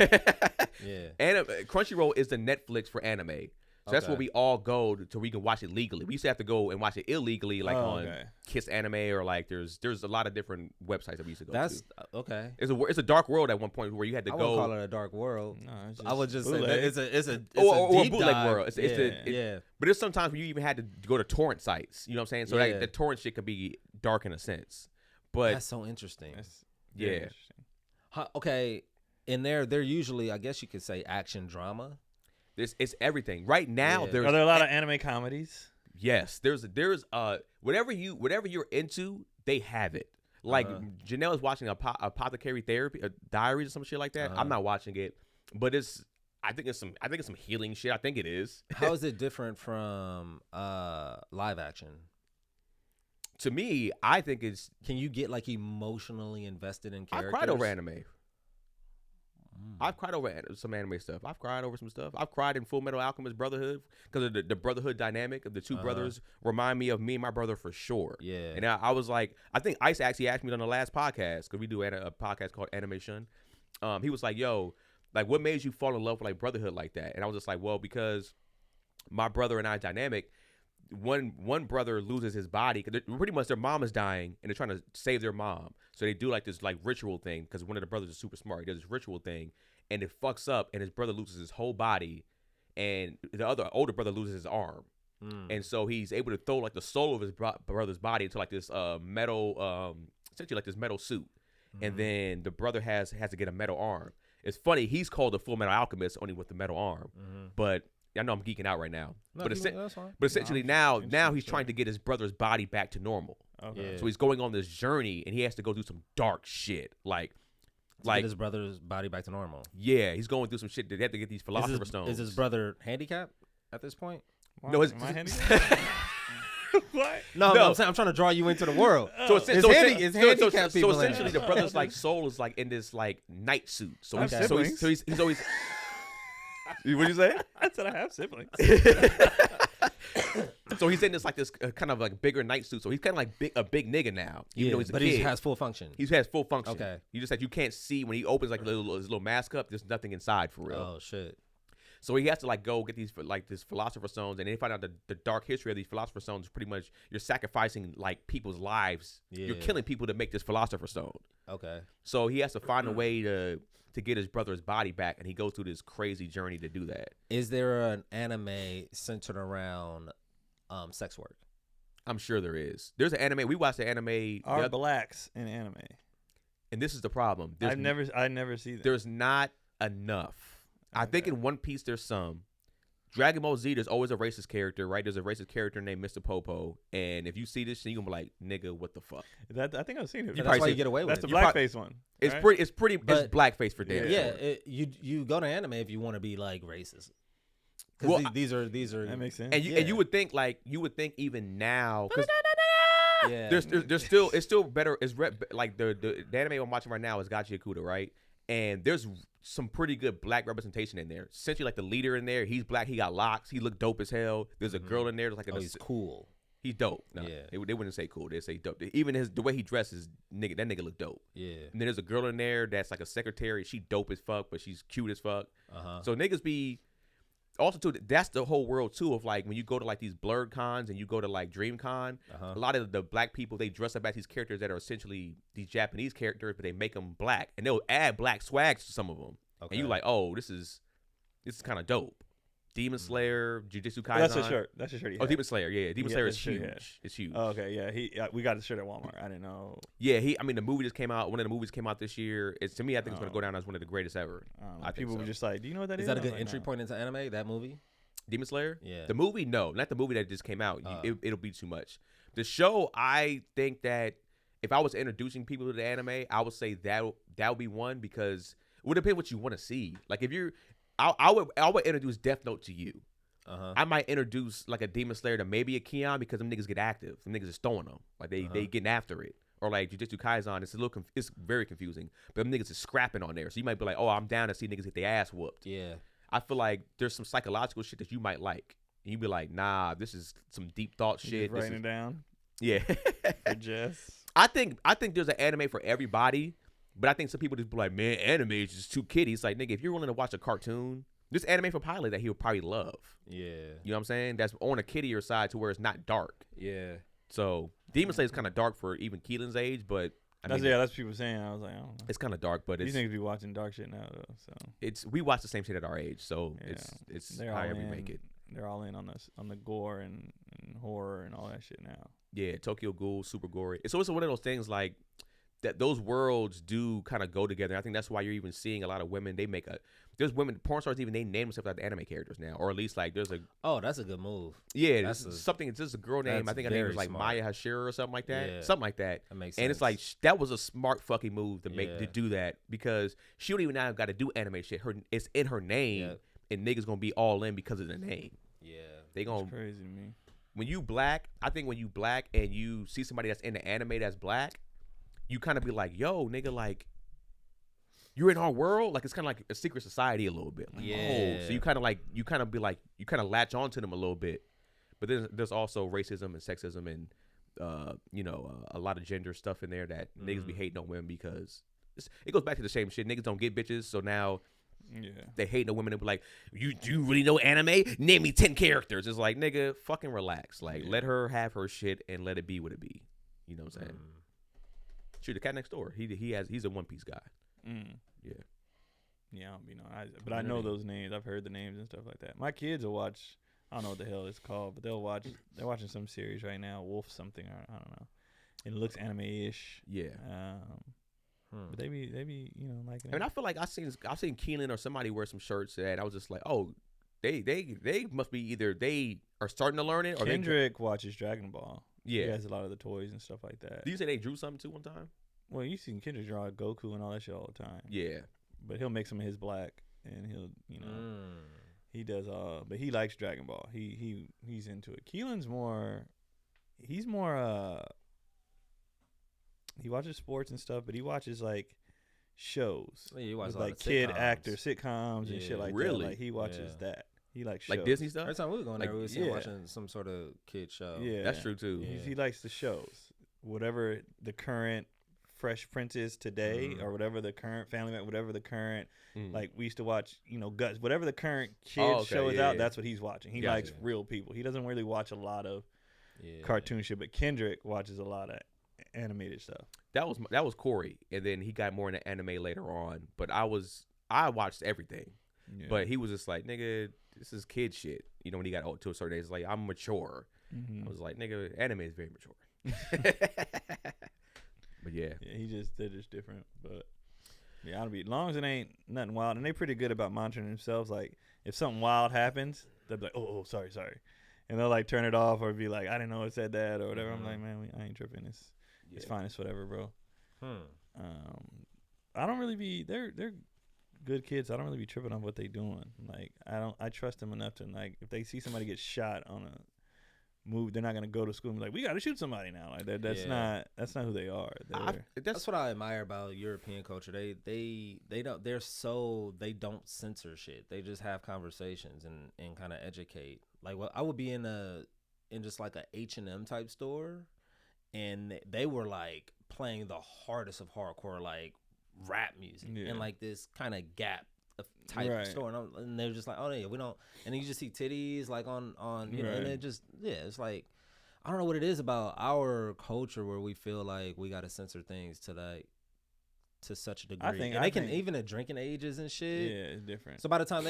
Yeah. Crunchyroll is the Netflix for anime. So that's where we all go to we can watch it legally. We used to have to go and watch it illegally, like on Kiss Anime or like there's a lot of different websites that we used to go That's to. okay. It's a dark world at one point where you had to I go. wouldn't call it a dark world. No, it's I would just say bootleg. that it's a or deep bootleg dive. world. Yeah. But there's sometimes where you even had to go to torrent sites. You know what I'm saying? So like, Yeah. the torrent shit could be dark in a sense. But That's so interesting. That's yeah, very interesting. Okay, in there, they're usually, I guess you could say, action drama. it's everything. Right now, Yeah. there's Are there a lot of anime comedies? yes, there's whatever you're into, they have it. Like Janelle is watching Apothecary Therapy, Diaries or some shit like that. I'm not watching it, but I think it's some healing shit. I think it is. How is it different from live action? To me, I think it's. Can you get like emotionally invested in I characters? cried over anime. I've cried over some anime stuff. I've cried over some stuff. I've cried in Full Metal Alchemist Brotherhood because of the brotherhood dynamic of the two brothers remind me of me and my brother for sure. Yeah. And I was like, I think Ice actually asked me on the last podcast because we do a podcast called Animation. He was like, yo, like what made you fall in love with like brotherhood like that? And I was just like, well, because my brother and I dynamic, one brother loses his body because pretty much their mom is dying and they're trying to save their mom. So they do like this like ritual thing because one of the brothers is super smart. He does this ritual thing and it fucks up and his brother loses his whole body and the other older brother loses his arm. And so he's able to throw like the soul of his brother's body into like this metal, essentially like this metal suit. And then the brother has to get a metal arm. It's funny, he's called the Full Metal Alchemist only with the metal arm. But I know I'm geeking out right now. No, but that's fine. but essentially now he's trying to get his brother's body back to normal. Okay. Yeah. So he's going on this journey and he has to go do some dark shit. Like Get his brother's body back to normal. yeah, he's going through some shit. They have to get these philosopher stones. Is his brother handicapped at this point? No, it's Am I handicapped? What? No, No. I'm trying to draw you into the world. So It's it's handicapped people in essentially it. the brother's like soul is like in this like night suit. So I have he's, siblings. so he's always. What'd you say? I said I have siblings. So he's in this like this kind of like bigger night suit. So he's kind of like a big nigga now, even though he's a but kid. he has full function. He has full function. Okay. You just like you can't see when he opens like his little mask up. There's nothing inside for real. Oh shit. So he has to like go get these like this philosopher stones, and then find out the dark history of these philosopher stones. Pretty much, you're sacrificing like people's lives. You're Yeah. killing people to make this philosopher stone. Okay. So he has to find a way to get his brother's body back, and he goes through this crazy journey to do that. Is there an anime centered around sex work? I'm sure there is. There's an anime. We watched the anime, Are blacks in anime? and this is the problem. I never see that. There's not enough. I think in One Piece there's some. Dragon Ball Z, there's always a racist character, right? There's a racist character named Mr. Popo, and if you see this shit, you gonna be like, "Nigga, what the fuck?" I think I've seen it. That's probably why you see- get away with That's it. the blackface one. It's right? pretty. It's But- blackface for damn Yeah, sure. you go to anime if you want to be like racist. Well, Because these are That makes sense. And you would think even now, because yeah. there's still it's still better. Like the anime I'm watching right now is Gachi Akuda, right? And there's some pretty good black representation in there. Essentially, like the leader in there, he's black. He got locks. He looked dope as hell. There's a girl in there. There's like he's cool. He's dope. No, Yeah. they wouldn't say cool. They say dope. Even the way he dresses, that nigga look dope. Yeah. And then there's a girl in there that's like a secretary. She dope as fuck, but she's cute as fuck. So niggas be also too. That's the whole world too of like when you go to like these blurred cons and you go to like Dream Con. A lot of the black people, they dress up as these characters that are essentially these Japanese characters, but they make them black and they'll add black swags to some of them. Okay. And you like, oh, this is kind of dope. Demon Slayer, Jujutsu Kaisen. That's a shirt. That's a shirt. He Oh, had. Demon Slayer, yeah. Demon Yeah, Slayer that's is the shirt he had. huge. It's huge. Oh, okay, yeah. We got the shirt at Walmart. I didn't know. Yeah, I mean, the movie just came out. One of the movies came out this year. It's to me, I think it's going to go down as one of the greatest ever. I think People so. were just like, "Do you know what that is?" Is that a I was good like, entry "No." point into anime? That movie? Demon Slayer? Yeah. The movie, no, not the movie that just came out. It'll be too much. The show, I think that if I was introducing people to the anime, I would say that would be one because would depend what you want to see. Like if you're, I would introduce Death Note to you. I might introduce like a Demon Slayer to maybe a Keon because them niggas get active. Them niggas is throwing them. Like they getting after it. Or like Jujutsu Kaisen, it's a little it's very confusing. But them niggas is scrapping on there. So you might be like, oh, I'm down to see niggas get their ass whooped. Yeah. I feel like there's some psychological shit that you might like. And you be like, nah, this is some deep thought shit. Writing it down. Yeah. For Jess. I think there's an anime for everybody. But I think some people just be like, man, anime is just too kiddie. It's like, nigga, if you're willing to watch a cartoon, there's anime for Pilot that he would probably love. Yeah. You know what I'm saying? That's on a kiddier side to where it's not dark. Yeah. So Demon Slayer is kind of dark for even Keelan's age, but That's what people saying. I was like, I don't know. It's kind of dark, but These niggas be watching dark shit now though. So we watch the same shit at our age, so yeah. it's They're however we all make it. They're all in on the gore and horror and all that shit now. Yeah, Tokyo Ghoul, super gory. So it's one of those things like that. Those worlds do kind of go together. I think that's why you're even seeing a lot of women. There's women porn stars even they name themselves after anime characters now, or at least like there's a. Oh, that's a good move. Yeah, that's something. It's just a girl name. I think her name was like smart. Maya Hashira or something like that. Yeah. Something like that. That makes sense. And it's like that was a smart fucking move to do that because she don't even now got to do anime shit. It's in her name, and niggas gonna be all in because of the name. Yeah, they gonna. That's crazy to me. When you black, I think when you black and you see somebody that's in the anime that's black, you kind of be like, yo, nigga, like, you're in our world. Like, it's kind of like a secret society a little bit. Like, yeah. Oh, so you kind of latch onto them a little bit. But then there's also racism and sexism and, a lot of gender stuff in there that niggas be hating on women because it goes back to the same shit. Niggas don't get bitches. So now they hate no women and be like, you really know anime? Name me 10 characters. It's like, nigga, fucking relax. Like, let her have her shit and let it be what it be. You know what I'm saying? Shoot, the cat next door. He's a One Piece guy. Yeah. Yeah, I don't be knowing. But I know those names. I've heard the names and stuff like that. My kids will watch. I don't know what the hell it's called, but they'll watch. They're watching some series right now, Wolf something. I don't know. It looks anime-ish. Yeah. But they be liking it. I mean, I feel like I've seen Keenan or somebody wear some shirts that I was just like, oh, they must be either they are starting to learn it or Kendrick watches Dragon Ball. Yeah. He has a lot of the toys and stuff like that. Do you say they drew something too one time? Well, you seen Kendrick draw Goku and all that shit all the time. Yeah. But he'll make some of his black and he'll, he does but he likes Dragon Ball. He's into it. Keelan's he's more he watches sports and stuff, but he watches like shows. Yeah, he watches like kid actor sitcoms and shit like that. Like he watches that. He likes shows. Like Disney stuff? Every time we were going there, we were watching some sort of kid show. Yeah. That's true too. He likes the shows. Whatever the current Fresh Prince is today, or whatever the current Family Man, whatever the current, like we used to watch, Guts, whatever the current kid show is out, that's what he's watching. He likes real people. He doesn't really watch a lot of cartoon shit, but Kendrick watches a lot of animated stuff. That was Corey, and then he got more into anime later on. But I watched everything, but he was just like, nigga, this is kid shit. When he got to a certain age, it's like I'm mature. I was like, nigga, anime is very mature. But yeah, they're just different. But yeah, I don't be, as long as it ain't nothing wild, and they pretty good about monitoring themselves. Like if something wild happens, they'll be like, oh, sorry, and they'll like turn it off or be like, I didn't know it said that or whatever. I'm like, man, I ain't tripping. It's fine. It's whatever, bro. I don't really be. They're good kids. I don't really be tripping on what they doing. Like I trust them enough to, like, if they see somebody get shot on a move, they're not gonna go to school and be like, we gotta shoot somebody now. Like that's not who they are. That's what I admire about European culture. They don't censor shit. They just have conversations and kind of educate. Like, well, I would be in just like a H&M type store, and they were like playing the hardest of hardcore like rap music and like this kind of Gap type store, and they're just like, oh yeah, we don't, and then you just see titties like on and it just it's like, I don't know what it is about our culture where we feel like we got to censor things to such a degree. I think even at drinking ages and shit, it's different. So by the time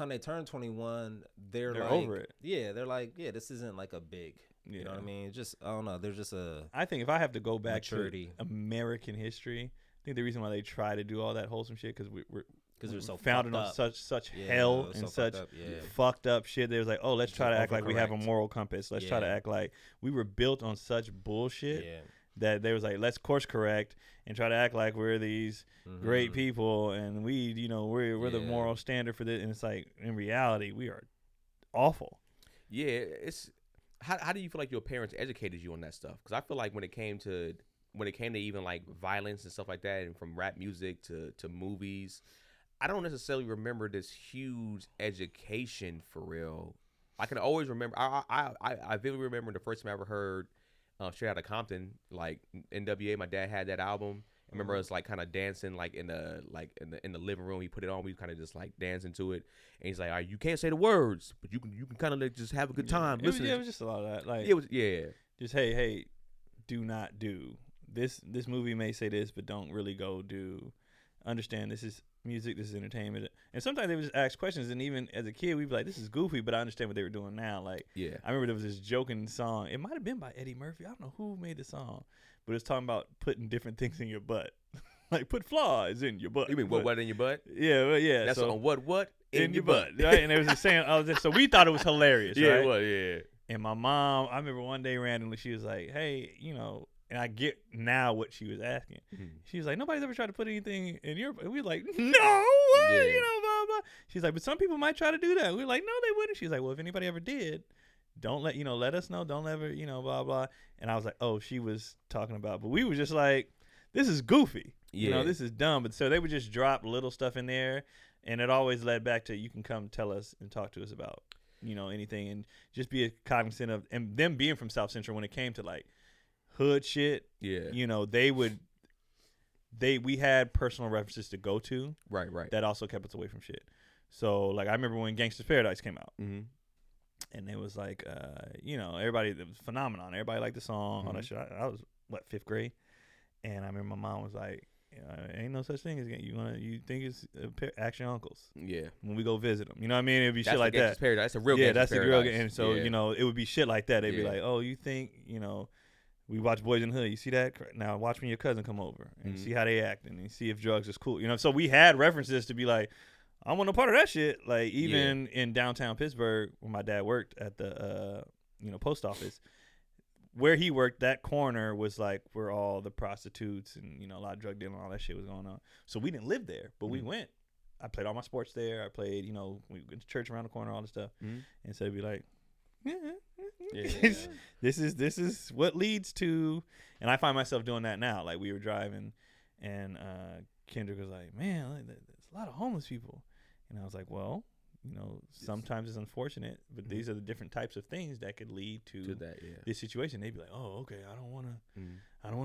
they turn 21, they're like over it. Yeah, they're like, yeah, this isn't like a big. You know what I mean? Just, I don't know. There's just I think if I have to go back maturity to American history, I think the reason why they try to do all that wholesome shit because they're so founded on such hell and such fucked up shit. They was like, oh, let's try to act like we have a moral compass. Let's try to act like we were built on such bullshit that they was like, let's course correct and try to act like we're these great people and we, you know, we're the moral standard for this. And it's like, in reality, we are awful. Yeah, it's how do you feel like your parents educated you on that stuff? Because I feel like when it came to even like violence and stuff like that, and from rap music to movies, I don't necessarily remember this huge education for real. I can always remember. I vividly remember the first time I ever heard Straight Outta Compton, like NWA. My dad had that album. I remember us like kind of dancing like in the living room. He put it on. We kind of just like dancing to it. And he's like, "All right, you can't say the words, but you can kind of like just have a good time." It was just a lot of that. Like it was just hey, do not do this. This movie may say this, but don't really go do. Understand this is music, this is entertainment. And sometimes they would just ask questions, and even as a kid we'd be like, this is goofy, but I understand what they were doing now. Like I remember there was this joking song, it might have been by Eddie Murphy, I don't know who made the song, but it was talking about putting different things in your butt. Like put flies in your butt. You mean what in your butt? Yeah, well, yeah. That's so, on what in your butt. Right? And it was just saying, so we thought it was hilarious. Yeah, right? it was, yeah. And my mom, I remember one day randomly she was like, hey, you know, and I get now what she was asking. She was like, nobody's ever tried to put anything in your. And we were like, no, what? Yeah. You know, blah blah. She's like, but some people might try to do that. We were like, no, they wouldn't. She's like, well, if anybody ever did, don't let us know. Don't ever, you know, blah blah. And I was like, oh, she was talking about. But we were just like, this is goofy. Yeah. You know, this is dumb. But so they would just drop little stuff in there, and it always led back to you can come tell us and talk to us about, you know, anything, and just be cognizant of, and them being from South Central when it came to like hood shit, you know, we had personal references to go to, right, that also kept us away from shit. So like I remember when Gangsta's Paradise came out, and it was like you know, everybody, it was phenomenon, everybody liked the song, all that shit. I was what, 5th grade, and I remember my mom was like, ain't no such thing as you think it's Action Uncles, when we go visit them, you know what I mean? It'd be shit like that. Paradise. That's a real that's the real, Paradise. and so you know, it would be shit like that. They'd be like, oh, you think, you know, we watch Boys in the Hood. You see that? Now watch when your cousin come over and see how they act and see if drugs is cool. You know, so we had references to be like, I want no part of that shit. Like even in downtown Pittsburgh, where my dad worked at the you know, post office, where he worked, that corner was like where all the prostitutes and, you know, a lot of drug dealing and all that shit was going on. So we didn't live there, but we went. I played all my sports there. I played, you know, we went to church around the corner, all this stuff. And so it'd be like, this is what leads to, and I find myself doing that now. Like we were driving, and Kendrick was like, "Man, there's a lot of homeless people," and I was like, "Well, you know, sometimes it's unfortunate, but these are the different types of things that could lead to that, this situation." They'd be like, "Oh, okay, I don't want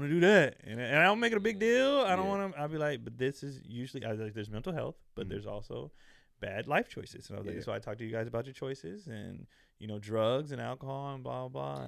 to do that," and I don't make it a big deal. I don't want to. I'll be like, "But this is usually there's mental health, but there's also bad life choices." And I was like, "So I talk to you guys about your choices and, you know, drugs and alcohol and blah blah."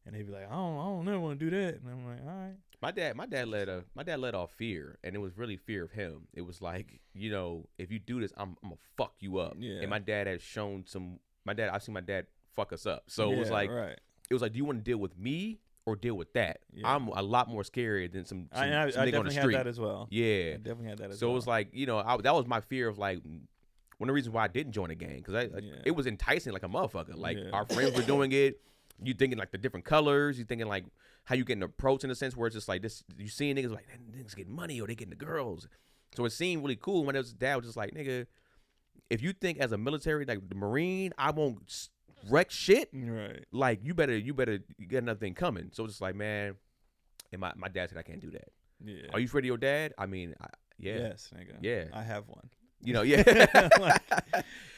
And they'd be like, "I don't never want to do that." And I'm like, "All right." My dad let off fear, and it was really fear of him. It was like, you know, if you do this, I'm gonna fuck you up. And my dad has shown I've seen my dad fuck us up. So it was like, it was like, do you want to deal with me or deal with that? I'm a lot more scary than some I nigga definitely on the street. had that as well. Yeah, I definitely had that as so well. it was like, you know, that was my fear of like, one of the reasons why I didn't join a gang, because it was enticing like a motherfucker. Like our friends were doing it. You thinking like the different colors. You thinking like how you getting approached in a sense where it's just like this. You seeing niggas like, niggas getting money or they getting the girls. So it seemed really cool. When his dad was just like, nigga, if you think as a military, like the Marine, I won't wreck shit. Right. Like you better get another thing coming. So it's just like, man, and my dad said I can't do that. Yeah. Are you afraid of your dad? I mean, Yes, nigga. Yeah. I have one. You know, yeah.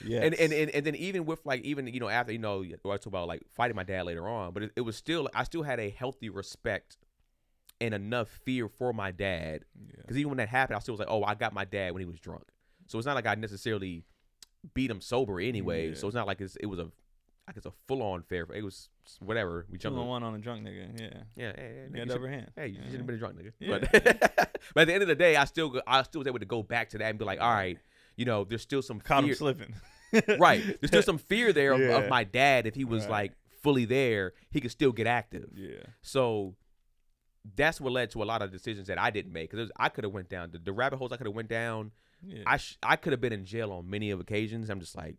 Yes. And then even with like, even, you know, after, you know, I talk about like fighting my dad later on, but it was still, I still had a healthy respect and enough fear for my dad. Because even when that happened, I still was like, oh, I got my dad when he was drunk. So it's not like I necessarily beat him sober anyway. So it's not like it was a full on fair. It was whatever. We jumped 2-1 on a drunk nigga. Yeah. You had upper hand. Hey, you shouldn't have been a drunk nigga. Yeah. But at the end of the day, I still was able to go back to that and be like, all right, you know, there's still some Caught fear. him slipping. Right. There's still some fear there of my dad. If he was like fully there, he could still get active. Yeah. So that's what led to a lot of decisions that I didn't make. Because I could have went down the rabbit holes I could have went down. Yeah. I could have been in jail on many of occasions. I'm just like,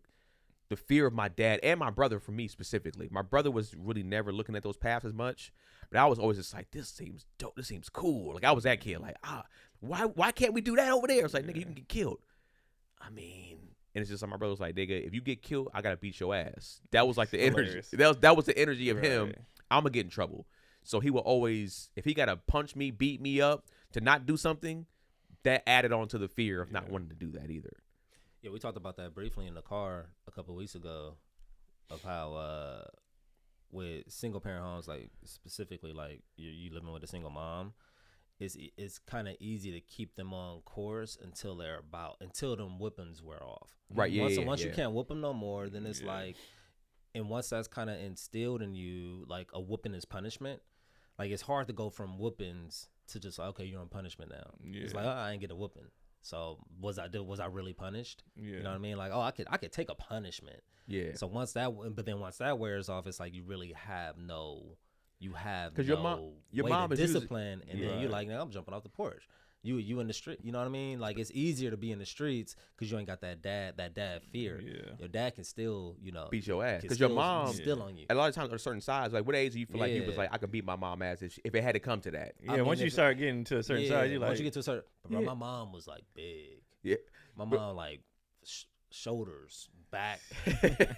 the fear of my dad and my brother, for me specifically. My brother was really never looking at those paths as much, but I was always just like, this seems dope. This seems cool. Like I was that kid, like, why can't we do that over there? It's like, nigga, you can get killed. I mean, and it's just like my brother was like, nigga, if you get killed, I gotta beat your ass. That was like the energy. That was the energy of him. I'm gonna get in trouble. So he will always, if he gotta punch me, beat me up to not do something, that added on to the fear of not wanting to do that either. Yeah, we talked about that briefly in the car a couple of weeks ago, of how with single parent homes, like specifically, like you living with a single mom, it's kind of easy to keep them on course until them whippings wear off. Right. Yeah. Once you can't whoop them no more, then it's like, and once that's kind of instilled in you, like a whooping is punishment. Like it's hard to go from whoopings to just like, okay, you're on punishment now. Yeah. It's like, I ain't get a whooping. So was I really punished? Yeah. You know what I mean? Like, I could take a punishment. Yeah. So once that wears off, it's like you really have no your mom is discipline, and then you're like, now I'm jumping off the porch. You in the street, you know what I mean? Like it's easier to be in the streets because you ain't got that dad fear. Yeah. Your dad can still, beat your ass because your mom still on you. A lot of times at a certain size, like what age do you feel like you was like, I could beat my mom ass if it had to come to that? Yeah, I mean, once you start getting to a certain size, you like. Once you get to a certain, bro, my mom was like big. Yeah, my mom like shoulders, back,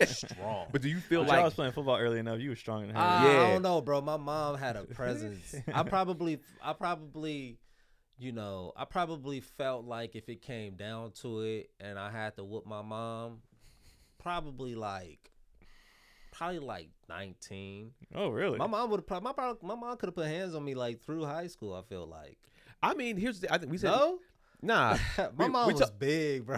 strong. But do you feel like I was playing football early enough? You were strong in her. I don't know, bro. My mom had a presence. I probably felt like if it came down to it and I had to whoop my mom, probably like 19. Oh, really? My mom would have my mom could have put hands on me like through high school, I feel like. I mean, I think we said no. Nah, my mom was big, bro.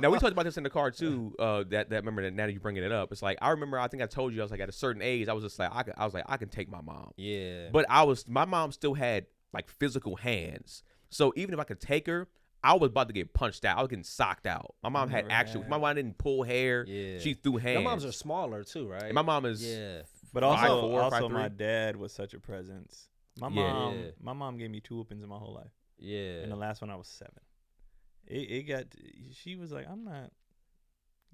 Now we talked about this in the car too. That remember that now that you're bringing it up, it's like I remember. I think I told you I was like at a certain age, I was just like I can take my mom. Yeah. But my mom still had like physical hands. So even if I could take her, I was about to get punched out. I was getting socked out. My mom had actual. My mom didn't pull hair. Yeah. She threw hands. Your moms are smaller too, right? And my mom is. Yeah. But also my dad was such a presence. My mom gave me 2 whoopings in my whole life. Yeah. And the last one I was 7. She was like, I'm not.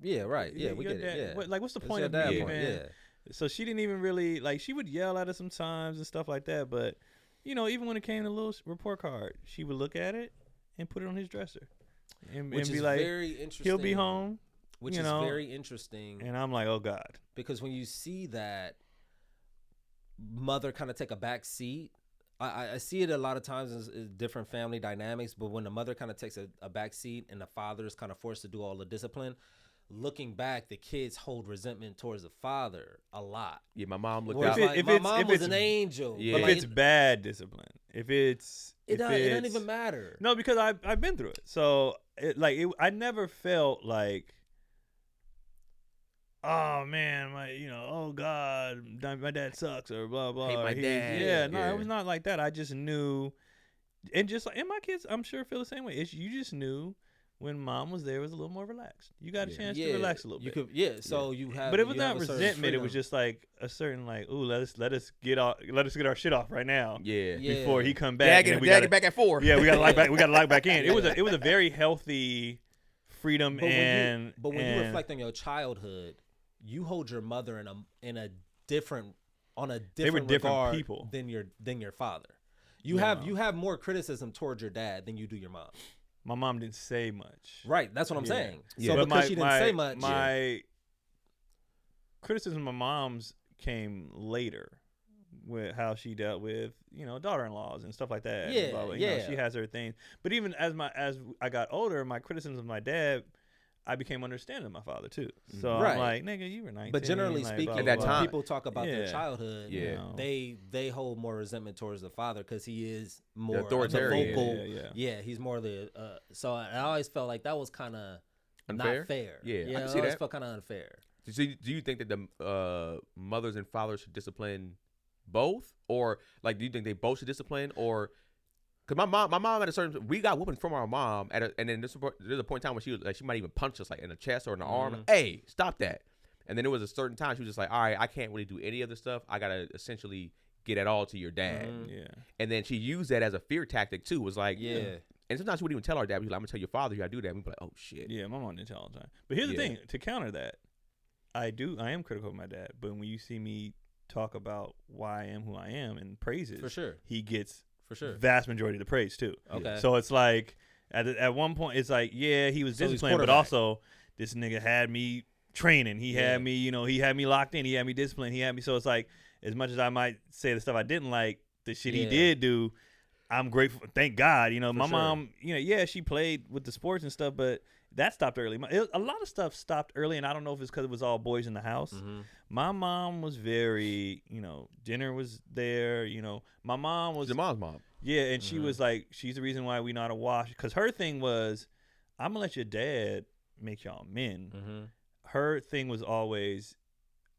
Yeah, right. Yeah, we get it. Yeah. What's the point of me even? Yeah. So she didn't even really, like, she would yell at us sometimes and stuff like that. But, even when it came to a little report card, she would look at it and put it on his dresser. And be like, very interesting. He'll be home. Which is very interesting. And I'm like, oh, God. Because when you see that mother kind of take a back seat, I see it a lot of times in different family dynamics, but when the mother kind of takes a back seat and the father is kind of forced to do all the discipline, looking back, the kids hold resentment towards the father a lot. Yeah, my mom looked out. My mom was an angel. Yeah. If it's bad discipline, it doesn't even matter. No, because I've been through it. So I never felt like, oh man, oh God, my dad sucks or blah blah. Hate my dad. It was not like that. I just knew, and my kids, I'm sure feel the same way. You just knew when mom was there, it was a little more relaxed. You got a chance to relax a little bit. You have. But it was not resentment. It was just like a certain like, ooh, let us get our shit off right now. Yeah. Before he come back. Get back at 4. Yeah, we got to lock back. We got to lock back in. It was a very healthy freedom when you reflect on your childhood, you hold your mother on a different they were different regard people than your father. You have more criticism towards your dad than you do your mom. My mom didn't say much. Right, that's what I'm saying. Yeah. So because she didn't say much, my criticism of my mom's came later with how she dealt with daughter-in-laws and stuff like that. Yeah, blah, blah. She has her things. But even as I got older, my criticism of my dad, I became understanding of my father too. So I'm like, nigga, you were 19. But generally speaking, at that time, people talk about their childhood. They hold more resentment towards the father because he is more authoritarian. Vocal. He's more the. So I always felt like that was kind of not fair. Yeah, I can see that. always felt kind of unfair. So do you think that the mothers and fathers should discipline both, or like do you think they both should discipline, or? Cause my mom at a certain, we got whooping from our mom and then there's a point in time when she was like, she might even punch us like in the chest or in the arm. Like, hey, stop that. And then there was a certain time she was just like, all right, I can't really do any of this stuff. I gotta essentially get it all to your dad. And then she used that as a fear tactic too. Was like, and sometimes she wouldn't even tell our dad. We'd like, I'm gonna tell your father you gotta do that. And we'd be like, oh shit. Yeah, my mom didn't tell all the time. But here's the thing: to counter that, I am critical of my dad, but when you see me talk about why I am who I am and praises, For sure. he gets For sure. vast majority of the praise too. Okay. So it's like at one point it's like, yeah, he was So he's disciplined, but quarterback. also this nigga had me training. He had me, he had me locked in. He had me disciplined. He had me. So it's like, as much as I might say the stuff I didn't like, the shit he did do, I'm grateful. Thank God. My mom, she played with the sports and stuff, but that stopped early. A lot of stuff stopped early, and I don't know if it's because it was all boys in the house. Mm-hmm. My mom was very, dinner was there. My mom was Your mom's mom. Yeah, and she was like, she's the reason why we know how to wash. Because her thing was, I'm going to let your dad make y'all men. Mm-hmm. Her thing was always,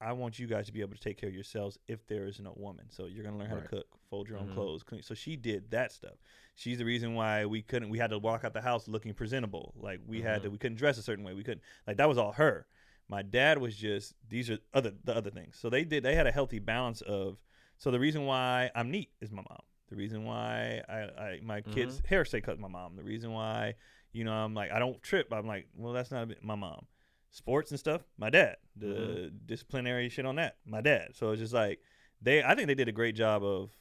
I want you guys to be able to take care of yourselves if there is no woman. So you're going to learn how to cook, fold your own clothes, clean. So she did that stuff. She's the reason why we had to walk out the house looking presentable. Like we couldn't dress a certain way. We couldn't, like that was all her. My dad was just, these are the other things. So they had a healthy balance of, so the reason why I'm neat is my mom. The reason why my kids' hair stay cut is my mom. The reason why, I'm like, I don't trip. I'm like, well, that's not my mom. Sports and stuff, my dad. The disciplinary shit on that, my dad. So it's just like, I think they did a great job of,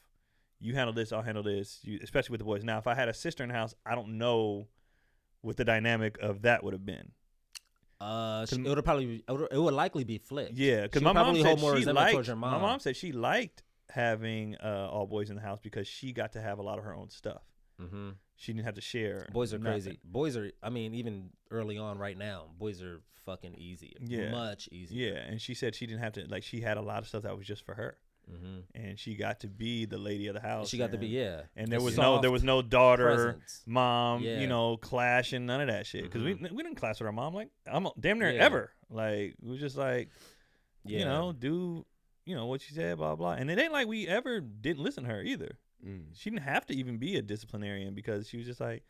you handle this, I'll handle this, especially with the boys. Now, if I had a sister in the house, I don't know what the dynamic of that would have been. It would likely be flipped. Yeah, because She'd my mom probably said hold more she resentment liked. towards your mom. My mom said she liked having all boys in the house because she got to have a lot of her own stuff. Mm-hmm. She didn't have to share. Boys are nothing. crazy. Boys are, even early on right now, boys are fucking easier. Yeah. Much easier. Yeah, and she said she didn't have to, like, she had a lot of stuff that was just for her. Mm-hmm. And she got to be the lady of the house. She got to be, And there was soft no daughter, presence. mom, clashing, none of that shit. Because we didn't clash with our mom, like, I'm damn near ever. Like, it was just like, do, what she said, blah, blah. And it ain't like we ever didn't listen to her either. She didn't have to even be a disciplinarian because she was just like,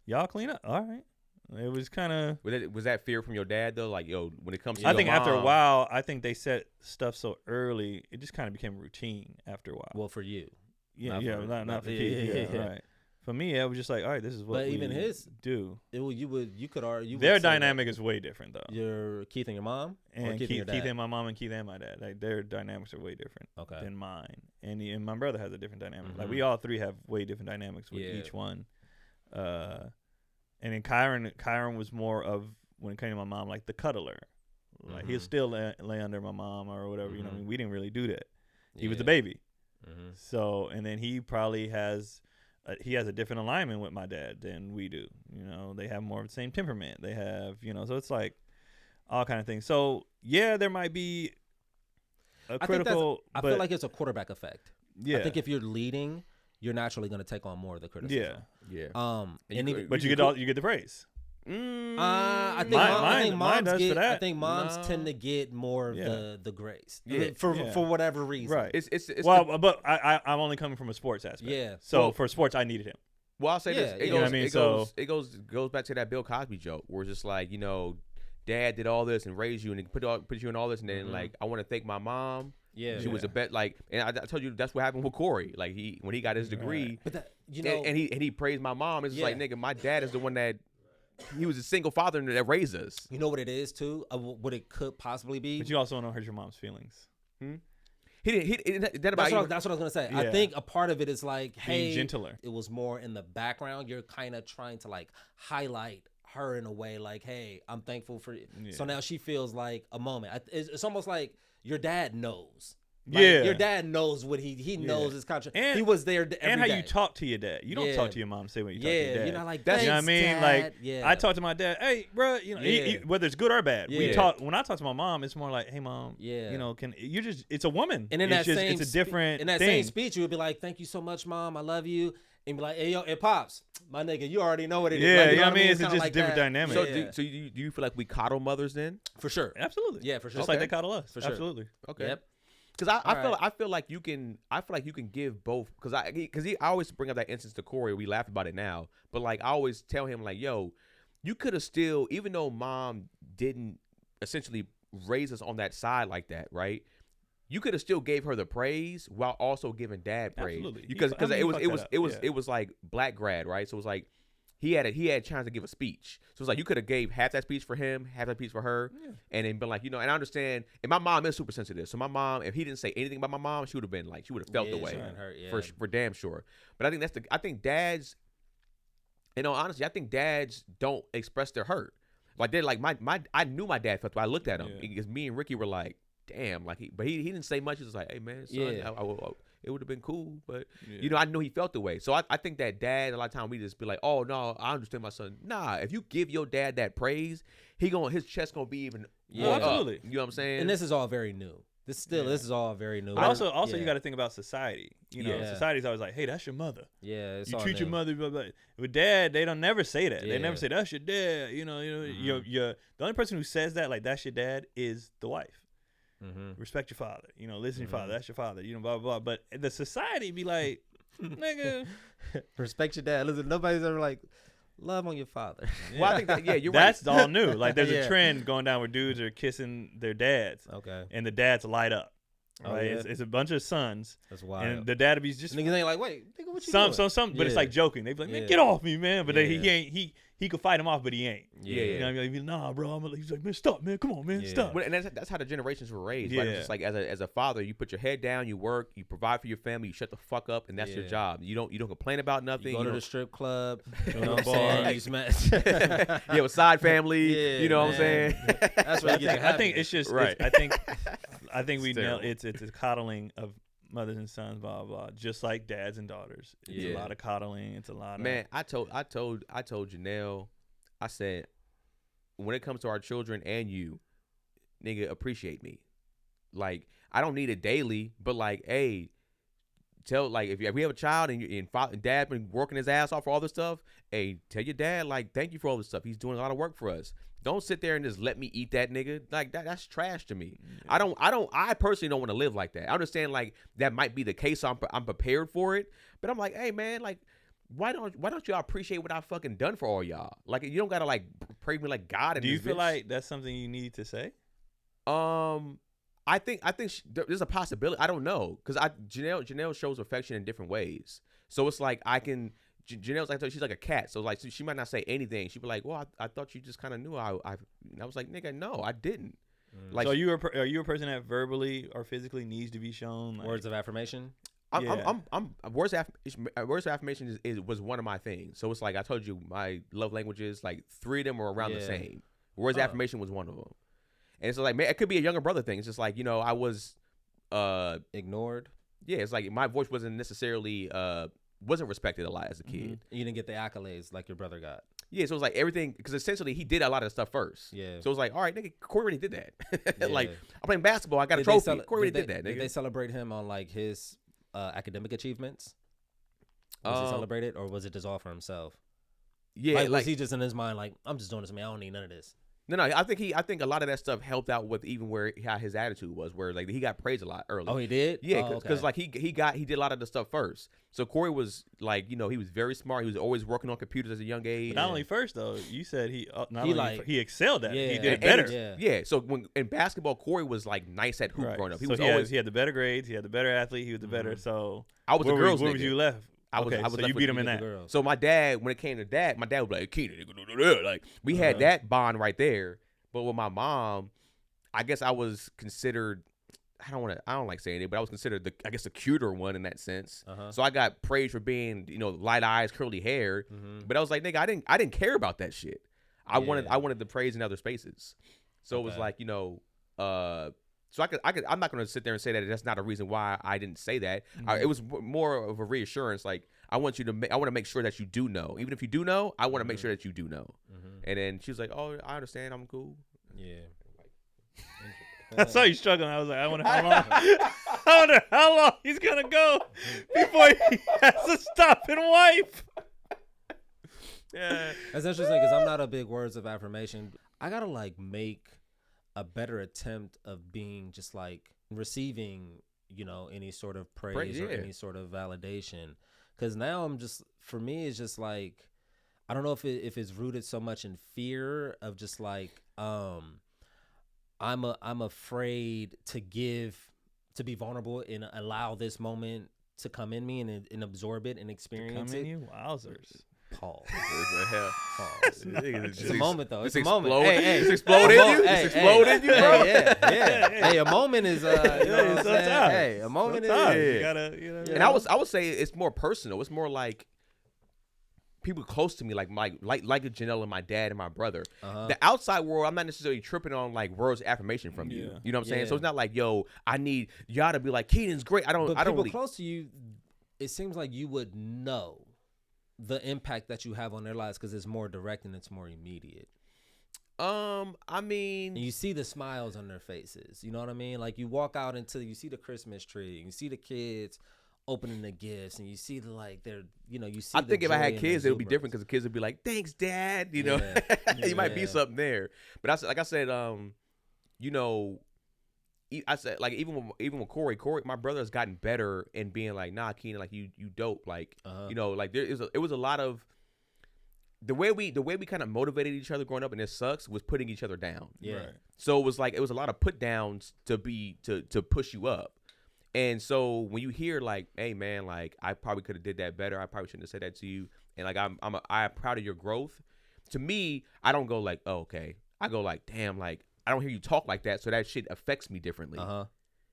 y'all clean up. All right. It was kind of. Was that fear from your dad though? Like, yo, when it comes to I your think mom, after a while, I think they set stuff so early, it just kind of became routine after a while. Well, for you. Not for Keith. Yeah, right. For me, it was just like, all right, this is what But we even his do. You could argue. Their dynamic is way different though. Your Keith and your mom, or And Keith and your dad? Keith and my mom and Keith and my dad, like their dynamics are way different than mine. And my brother has a different dynamic. Like we all three have way different dynamics with each one. And then Kyron was more of, when it came to my mom, like the cuddler. Like he'll still lay under my mom or whatever. I mean, we didn't really do that. He was the baby. So, and then he probably has a different alignment with my dad than we do. They have more of the same temperament. They have, so it's like all kind of things. So yeah, there might be a critical. I feel like it's a quarterback effect. Yeah. I think if you're leading, you're naturally going to take on more of the criticism. Yeah. But you get the praise. I think mine moms does for that. I think moms tend to get more of the grace. Yeah. For whatever reason. Right. It's but I'm only coming from a sports aspect. Yeah. So for sports, I needed him. Well, I'll say this. It goes back to that Bill Cosby joke where it's just like, dad did all this and raised you and put you in all this, and then like, I want to thank my mom. Yeah, she was the best. Like, and I told you that's what happened with Corey. Like when he got his degree, but that, and he praised my mom. It's like, nigga, my dad is the one that he was a single father that raised us. You know what it is too? What it could possibly be. But you also don't hurt your mom's feelings. That's what I was gonna say. Yeah. I think a part of it is like, being gentler. It was more in the background. You're kind of trying to like highlight her in a way, like, hey, I'm thankful for you. Yeah. So now she feels like a moment. It's almost like your dad knows. Like, your dad knows what he knows his contract. He was there every and how day. You talk to your dad. You don't talk to your mom the same way you talk to your dad. You're not like, you know what I mean? Dad. Like, I talk to my dad. Hey, bro, whether it's good or bad. We talk. When I talk to my mom, it's more like, hey, mom. Can you just? It's a woman. And in it's that same, it's a different. In that thing. same speech, you would be like, thank you so much, mom. I love you. And be like, hey, yo, it pops, my nigga. You already know what it is. Yeah, like, you know what I mean? It's just just a different dynamic. So, do you feel like we coddle mothers then? For sure. Absolutely. Yeah, for sure. Just like they coddle us. For sure. Absolutely. Okay. Yep. Because I feel like you can give both. Because I always bring up that instance to Corey. We laugh about it now, but like I always tell him like, yo, you could have still, even though mom didn't essentially raise us on that side like that, right? You could have still gave her the praise while also giving dad praise. Absolutely. Because it was like black grad, right? So it was like he had a chance to give a speech. So it's like you could have gave half that speech for him, half that speech for her, and then been like, and I understand. And my mom is super sensitive, so my mom, if he didn't say anything about my mom, she would have been like, she would have felt the way for damn sure. But I think I think dads, honestly, I think dads don't express their hurt. Like they're like I knew my dad felt the way. I looked at him because me and Ricky were like, damn, like he didn't say much. He was like, hey man, son, it would have been cool, but I know he felt the way. So I think that dad, a lot of times we just be like, oh no, I understand my son. Nah, if you give your dad that praise, his chest gonna be even absolutely. You know what I'm saying? And this is all very new. This is all very new. But also you got to think about society. Society's always like, hey, that's your mother. Yeah, it's you all treat new. your mother, blah, blah. With dad, they don't never say that. They never say that's your dad. The only person who says that, like that's your dad, is the wife. Respect your father. Listen to your father. That's your father. Blah, blah, blah. But the society be like, nigga. Respect your dad. Listen, nobody's ever like, love on your father. Well, I think that, you're That's right. all new. Like there's a trend going down where dudes are kissing their dads. Okay. And the dads light up. Right? Oh, yeah? It's a bunch of sons. That's wild. And the dad will be just niggas ain't like, wait, nigga, what you doing? but it's like joking. They be like, man, get off me, man. But he could fight him off, but he ain't. Yeah. He'd be like, nah, bro. He's like, man, stop, man. Come on, man, stop. And that's how the generations were raised. Right? It's just like as a father, you put your head down, you work, you provide for your family, you shut the fuck up, and that's your job. You don't complain about nothing. You go to the strip club. You know what I'm saying? You smash. With side family. You know what I'm saying? That's what you get. I think it's just right. I think we know it's a coddling of mothers and sons, blah blah. Just like dads and daughters, it's a lot of coddling. It's a lot of I told Janelle, I said, when it comes to our children and you, nigga, appreciate me. Like I don't need it daily, but like, hey, tell like if we have a child and dad been working his ass off for all this stuff, hey, tell your dad like thank you for all this stuff. He's doing a lot of work for us. Don't sit there and just let me eat that nigga. Like that's trash to me. Yeah. I personally don't want to live like that. I understand like that might be the case. I'm prepared for it, but I'm like, hey man, like why don't y'all appreciate what I've fucking done for all y'all? Like you don't gotta like praise me like God. Do you feel like that's something you need to say? I think there's a possibility. I don't know because Janelle shows affection in different ways. So it's like Janelle's like she's like a cat. So like she might not say anything. She'd be like, well, I thought you just kind of knew I was like, nigga, no, I didn't. Like, so are you a person that verbally or physically needs to be shown like, words of affirmation? I'm words of affirmation was one of my things. So it's like I told you my love languages, like 3 of them were around the same. Words of affirmation was one of them. And it's like, man, it could be a younger brother thing. It's just like, I was ignored. Yeah, it's like my voice wasn't necessarily wasn't respected a lot as a kid. You didn't get the accolades like your brother got. Yeah, so it was like everything because essentially he did a lot of stuff first. Yeah. So it was like, all right, nigga, Corey already did that. Like I'm playing basketball, I got a trophy. Corey already did that. Nigga. Did they celebrate him on like his academic achievements? Was he celebrated, or was it just all for himself? Yeah, like was he just in his mind like, I'm just doing this, man. I don't need none of this. No, I think a lot of that stuff helped out with even how his attitude was, where like he got praised a lot early. Oh, he did? Yeah, because like he did a lot of the stuff first. So Corey was like, he was very smart. He was always working on computers at a young age. But not only first though, you said he excelled at it. He did and better. Yeah. So when in basketball, Corey was like nice at hoop growing up. He had the better grades. He had the better athlete. He was the better. So I was the girls. Where was you left? I was so you beat him in that. So my dad, when it came to that, my dad was like, Keenan, like we had that bond right there. But with my mom, I guess I was considered, I don't like saying it, but I was considered the cuter one in that sense. So I got praised for being, light eyes, curly hair. But I was like, nigga, I didn't care about that shit. I wanted the praise in other spaces. So it was like, so I'm not going to sit there and say that that's not a reason why I didn't say that. It was more of a reassurance. Like I want to make sure that you do know. Even if you do know, I want to make sure that you do know. And then she was like, oh, I understand. I'm cool. Yeah. I saw you struggling. I was like, I wonder how long he's going to go before he has to stop and wipe. Yeah. That's interesting because I'm not a big words of affirmation. I got to like make a better attempt of being just like receiving, any sort of praise or any sort of validation. Because now for me, it's just like, I don't know if it's rooted so much in fear of just like, I'm afraid to be vulnerable and allow this moment to come in me and absorb it and experience it. Come in you? Wowzers. Pause. Pause. It's a moment though. It's a moment. It's exploded in you. It's exploded in you, bro. Yeah. Hey, a moment is you know what I'm saying? Hey, a moment is. You gotta, And I would say it's more personal. It's more like people close to me, like Janelle and my dad and my brother. The outside world, I'm not necessarily tripping on like words of affirmation from you. You know what I'm saying? So it's not like, yo, I need y'all to be like, Keenan's great. I don't people really close to you. It seems like you would know the impact that you have on their lives because it's more direct and it's more immediate. I mean, and you see the smiles on their faces. You know what I mean? Like you walk out you see the Christmas tree, and you see the kids opening the gifts, and you see the you see. I think if I had kids, it would be exuberance. different because the kids would be like, "Thanks, Dad." You know, you might be something there. But like I said, you know, I said like even with Corey, my brother has gotten better in being like, "Nah, Keenan, like you dope." Like you know, like it was a lot of. The way we kind of motivated each other growing up, and it sucks, was putting each other down. Yeah. Right. So it was a lot of put downs to push you up. And so when you hear like, hey man, like I probably could have did that better. I probably shouldn't have said that to you. And like I'm proud of your growth. To me, I don't go like, oh, okay. I go like, damn, like I don't hear you talk like that. So that shit affects me differently.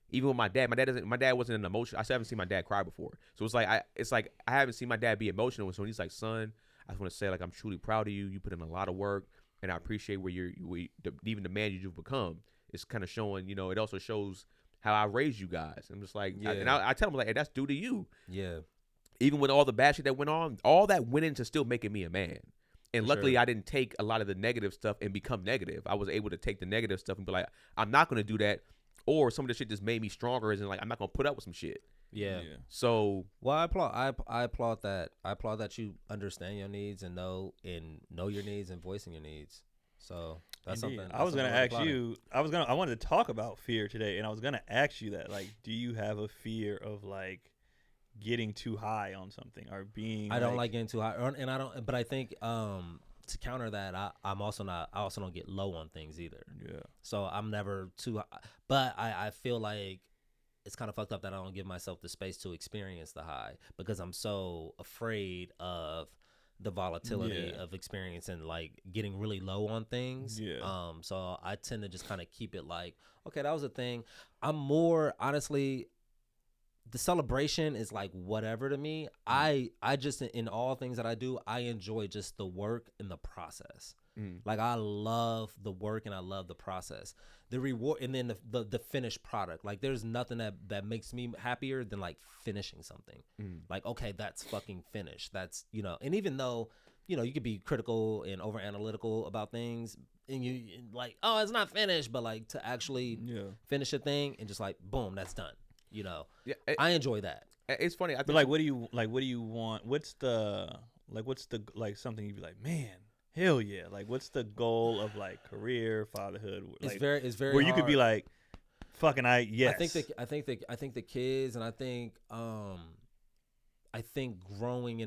Even with my dad wasn't an emotion. I still haven't seen my dad cry before. So it's like I haven't seen my dad be emotional. So when he's like, son, I just want to say like I'm truly proud of you. You put in a lot of work, and I appreciate even the man you've become. It's kind of showing, you know. It also shows how I raised you guys. I'm just like, I tell him like, hey, that's due to you. Yeah. Even with all the bad shit that went on, all that went into still making me a man. And luckily, I didn't take a lot of the negative stuff and become negative. I was able to take the negative stuff and be like, I'm not going to do that. Or some of the shit just made me stronger. As in, like, I'm not going to put up with some shit. Yeah. So, well, I applaud that. I applaud that you understand your needs and know your needs and voicing your needs. So that's Indeed. something. I was gonna ask you. I wanted to talk about fear today, and I was gonna ask you that. Like, do you have a fear of like getting too high on something or being? I don't like getting too high, and I don't. But I think to counter that, I also don't get low on things either. Yeah. So I'm never too high. But I feel like it's kind of fucked up that I don't give myself the space to experience the high because I'm so afraid of the volatility of experience and like getting really low on things. Yeah. So I tend to just kind of keep it like, okay, that was a thing. I'm more honestly, the celebration is like whatever to me. I just in all things that I do, I enjoy just the work and the process. Like I love the work and I love the process, the reward, and then the finished product. Like there's nothing that makes me happier than like finishing something. Like, okay, that's fucking finished. That's, you know, and even though, you know, you could be critical and over analytical about things and you like, oh, it's not finished, but like to actually finish a thing and just like, boom, that's done. You know, I enjoy that. It's funny. I think but like, what do you want? What's the something you'd be like, man, hell yeah! Like, what's the goal of like career, fatherhood? Like, it's very where you hard. could be like, fucking yes. I think the kids, and I think growing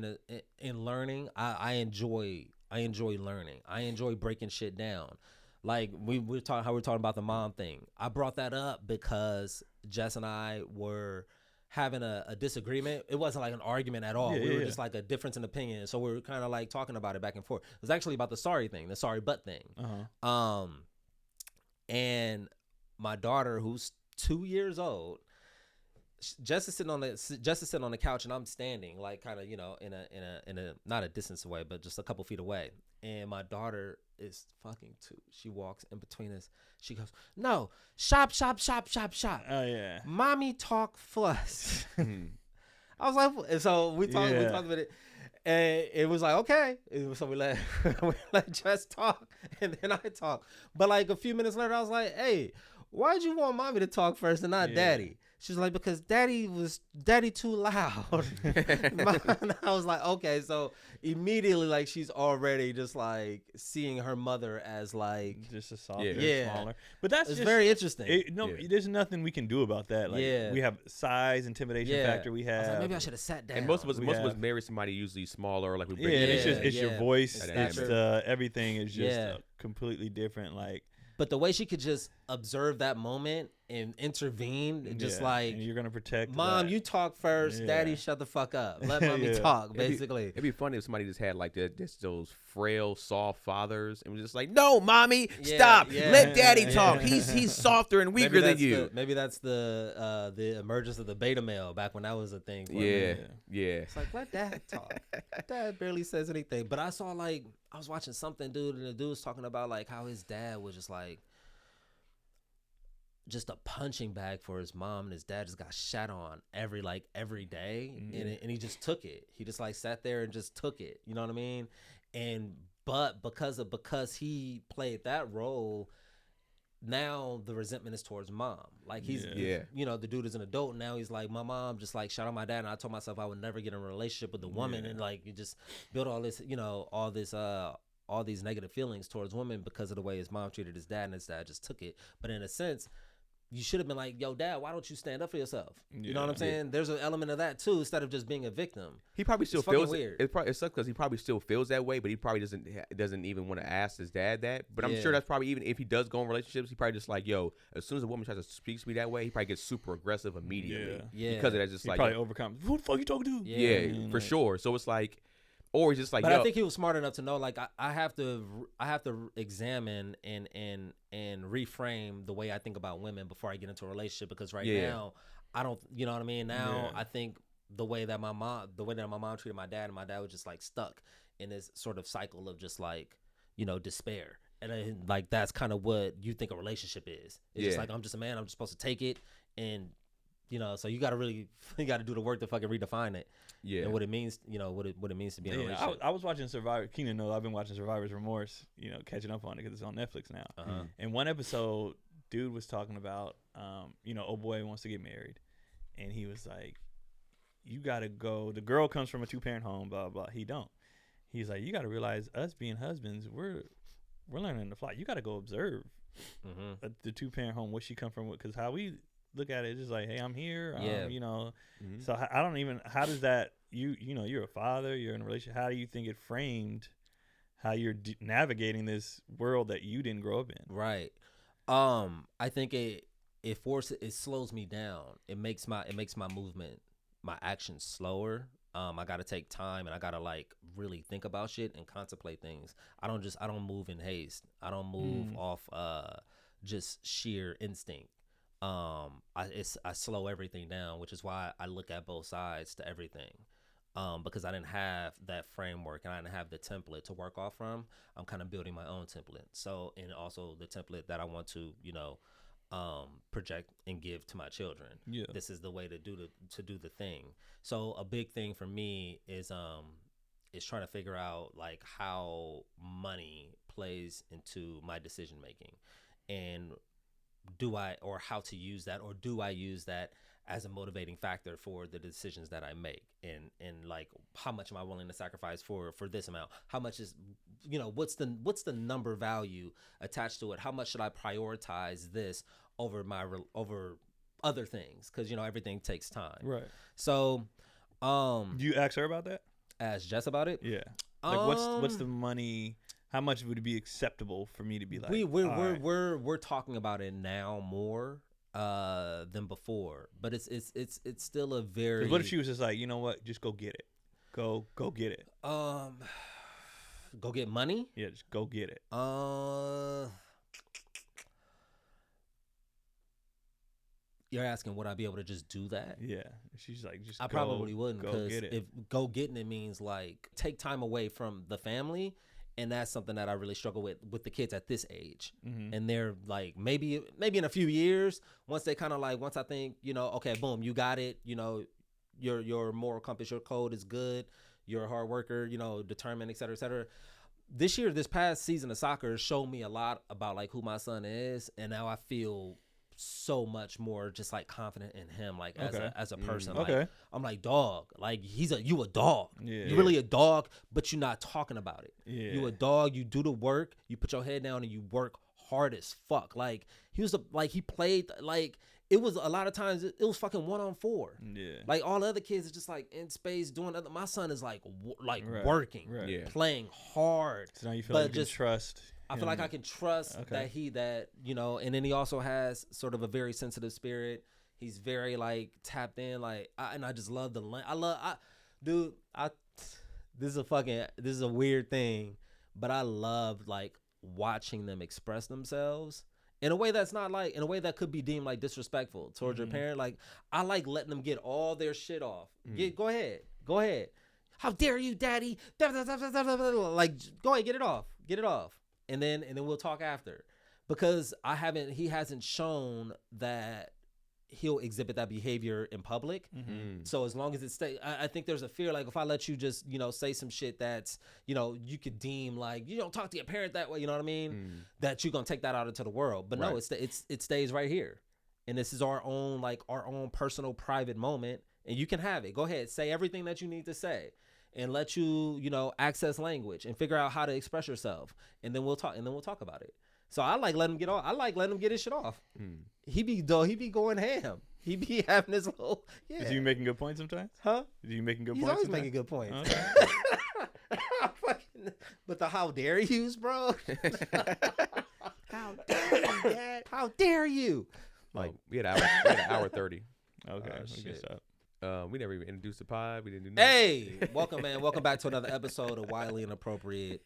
in learning. I enjoy learning. I enjoy breaking shit down. Like we're talking about the mom thing. I brought that up because Jess and I were having a disagreement. It wasn't like an argument at all. We were just like a difference in opinion. So we were kind of like talking about it back and forth. It was actually about the sorry thing, the sorry but thing. And my daughter, who's 2 years old, Jess is sitting on the couch and I'm standing like kind of, you know, in a not a distance away, but just a couple feet away. And my daughter is fucking 2. She walks in between us. She goes, no, shop. Oh yeah. Mommy talk fuss. I was like, and so we talked about it. And it was like, okay. So we let Jess talk and then I talk. But like a few minutes later, I was like, hey, why'd you want mommy to talk first and not daddy? She's like, because daddy too loud. I was like, okay. So immediately, like, she's already just like seeing her mother as like just a softer, smaller. But that's it's very interesting. There's nothing we can do about that. Like, we have size, intimidation factor. We have. I was like, maybe I should have sat down. And most of us marry somebody usually smaller. Like we break it's your voice. It's everything is just completely different. Like. But the way she could just observe that moment and intervene, just like, and you're gonna protect Mom, that. you talk first. Yeah. Daddy, shut the fuck up. Let mommy talk. Basically, it'd be funny if somebody just had like those frail, soft fathers and was just like, "No, mommy, stop. Let daddy talk. He's softer and weaker than you." Maybe that's the emergence of the beta male back when that was a thing. Yeah. It's like, let dad talk. Dad barely says anything. But I saw, like, I was watching something, dude, and the dude was talking about like how his dad was just like, just a punching bag for his mom, and his dad just got shat on every day, and he just took it. He just like sat there and just took it. You know what I mean? But because he played that role, now the resentment is towards mom. Like he's you know, the dude is an adult now. He's like, my mom just like shot on my dad, and I told myself I would never get in a relationship with a woman, and like you just build all this, you know, all these negative feelings towards women because of the way his mom treated his dad, and his dad just took it. But in a sense, you should have been like, yo, dad, why don't you stand up for yourself? You know what I'm saying? There's an element of that too, instead of just being a victim. He probably still It's feels weird. It sucks because he probably still feels that way, but he probably doesn't even want to ask his dad that. But I'm sure that's probably, even if he does go in relationships, he probably just like, yo, as soon as a woman tries to speak to me that way, he probably gets super aggressive immediately. Because of that, just he like probably overcome. Who the fuck you talking to? Yeah, for sure. So it's like, or he's just like, but yo. I think he was smart enough to know, like, I have to examine and reframe the way I think about women before I get into a relationship, because now I don't, you know what I mean? Now I think the way that my mom treated my dad, and my dad was just like stuck in this sort of cycle of just like, you know, despair. And then, like, that's kind of what you think a relationship is. It's just like, I'm just a man, I'm just supposed to take it, and you know, so you got to do the work to fucking redefine it. And what it means, you know, what it means to be in a relationship. I was watching Survivor. Keenan knows I've been watching Survivor's Remorse, you know, catching up on it because it's on Netflix now. And one episode, dude was talking about, you know, old boy wants to get married, and he was like, you got to go. The girl comes from a 2-parent home, blah, blah. He don't. He's like, you got to realize us being husbands, we're learning to fly. You got to go observe the 2-parent home, where she come from, because how we look at it is just like, hey, I'm here, you know. So I don't even, how does that, you know, you're a father, you're in a relationship, how do you think it framed how you're navigating this world that you didn't grow up in? Right. I think it slows me down. It makes my movement, my actions slower. I got to take time, and I got to like really think about shit and contemplate things. I don't move in haste. I don't move off just sheer instinct. I slow everything down, which is why I look at both sides to everything. Because I didn't have that framework, and I didn't have the template to work off from. I'm kind of building my own template. So, and also the template that I want to, you know, project and give to my children. This is the way to do the thing. So a big thing for me is trying to figure out like how money plays into my decision making, and how to use that, or do I use that as a motivating factor for the decisions that I make, and like, how much am I willing to sacrifice for this amount? How much is, you know, what's the number value attached to it? How much should I prioritize this over other things? Because, you know, everything takes time. Right. So, do you ask her about that? Ask Jess about it? Yeah. Like, what's the money? How much would it be acceptable for me to be like? We're talking about it now more than before, but it's still a very. What if she was just like, you know what, just go get it, go get it. Go get money? Yeah, just go get it. You're asking would I be able to just do that? Yeah, she's like, just. I probably wouldn't, because if go getting it means like take time away from the family. And that's something that I really struggle with the kids at this age. And they're like, maybe in a few years, once I think, you know, okay, boom, you got it. You know, your moral compass, your code is good. You're a hard worker, you know, determined, et cetera, et cetera. This past season of soccer showed me a lot about like who my son is. And now I feel so much more just like confident in him, like as a person. Like, I'm like, dog, like you a dog. You really a dog, but you're not talking about it. You a dog, you do the work, you put your head down and you work hard as fuck. Like he played, like it was a lot of times it was fucking 1-on-4. Like all the other kids is just like in space doing other. My son is like working, playing hard. So now you feel like you can trust I feel like I can trust that and then he also has sort of a very sensitive spirit. He's very like tapped in, like, and I just love this is a weird thing, but I love like watching them express themselves in a way that's not like, in a way that could be deemed like disrespectful towards your parent. Like, I like letting them get all their shit off. Go ahead. How dare you, daddy? Like, go ahead, get it off. And then we'll talk after, because he hasn't shown that he'll exhibit that behavior in public. So as long as it stays, I think there's a fear, like, if I let you just, say some shit that's, you could deem like, you don't talk to your parent that way, you know what I mean? That you're going to take that out into the world. But no, it stays right here. And this is our own personal private moment, and you can have it. Go ahead, say everything that you need to say, and let you, access language and figure out how to express yourself. And then we'll talk about it. So I like letting him get off. I like letting him get his shit off. He be going ham. He be having his little, yeah. Is he making good points sometimes? Huh? Is he making good He's points? He's always making good points. Okay. But the how dare yous, bro. How dare you, Dad? How dare you? Like, we had an hour 30. Okay. Shit. We never even introduced the pod. We didn't do nothing. Hey, welcome, man. Welcome back to another episode of Wildly Inappropriate.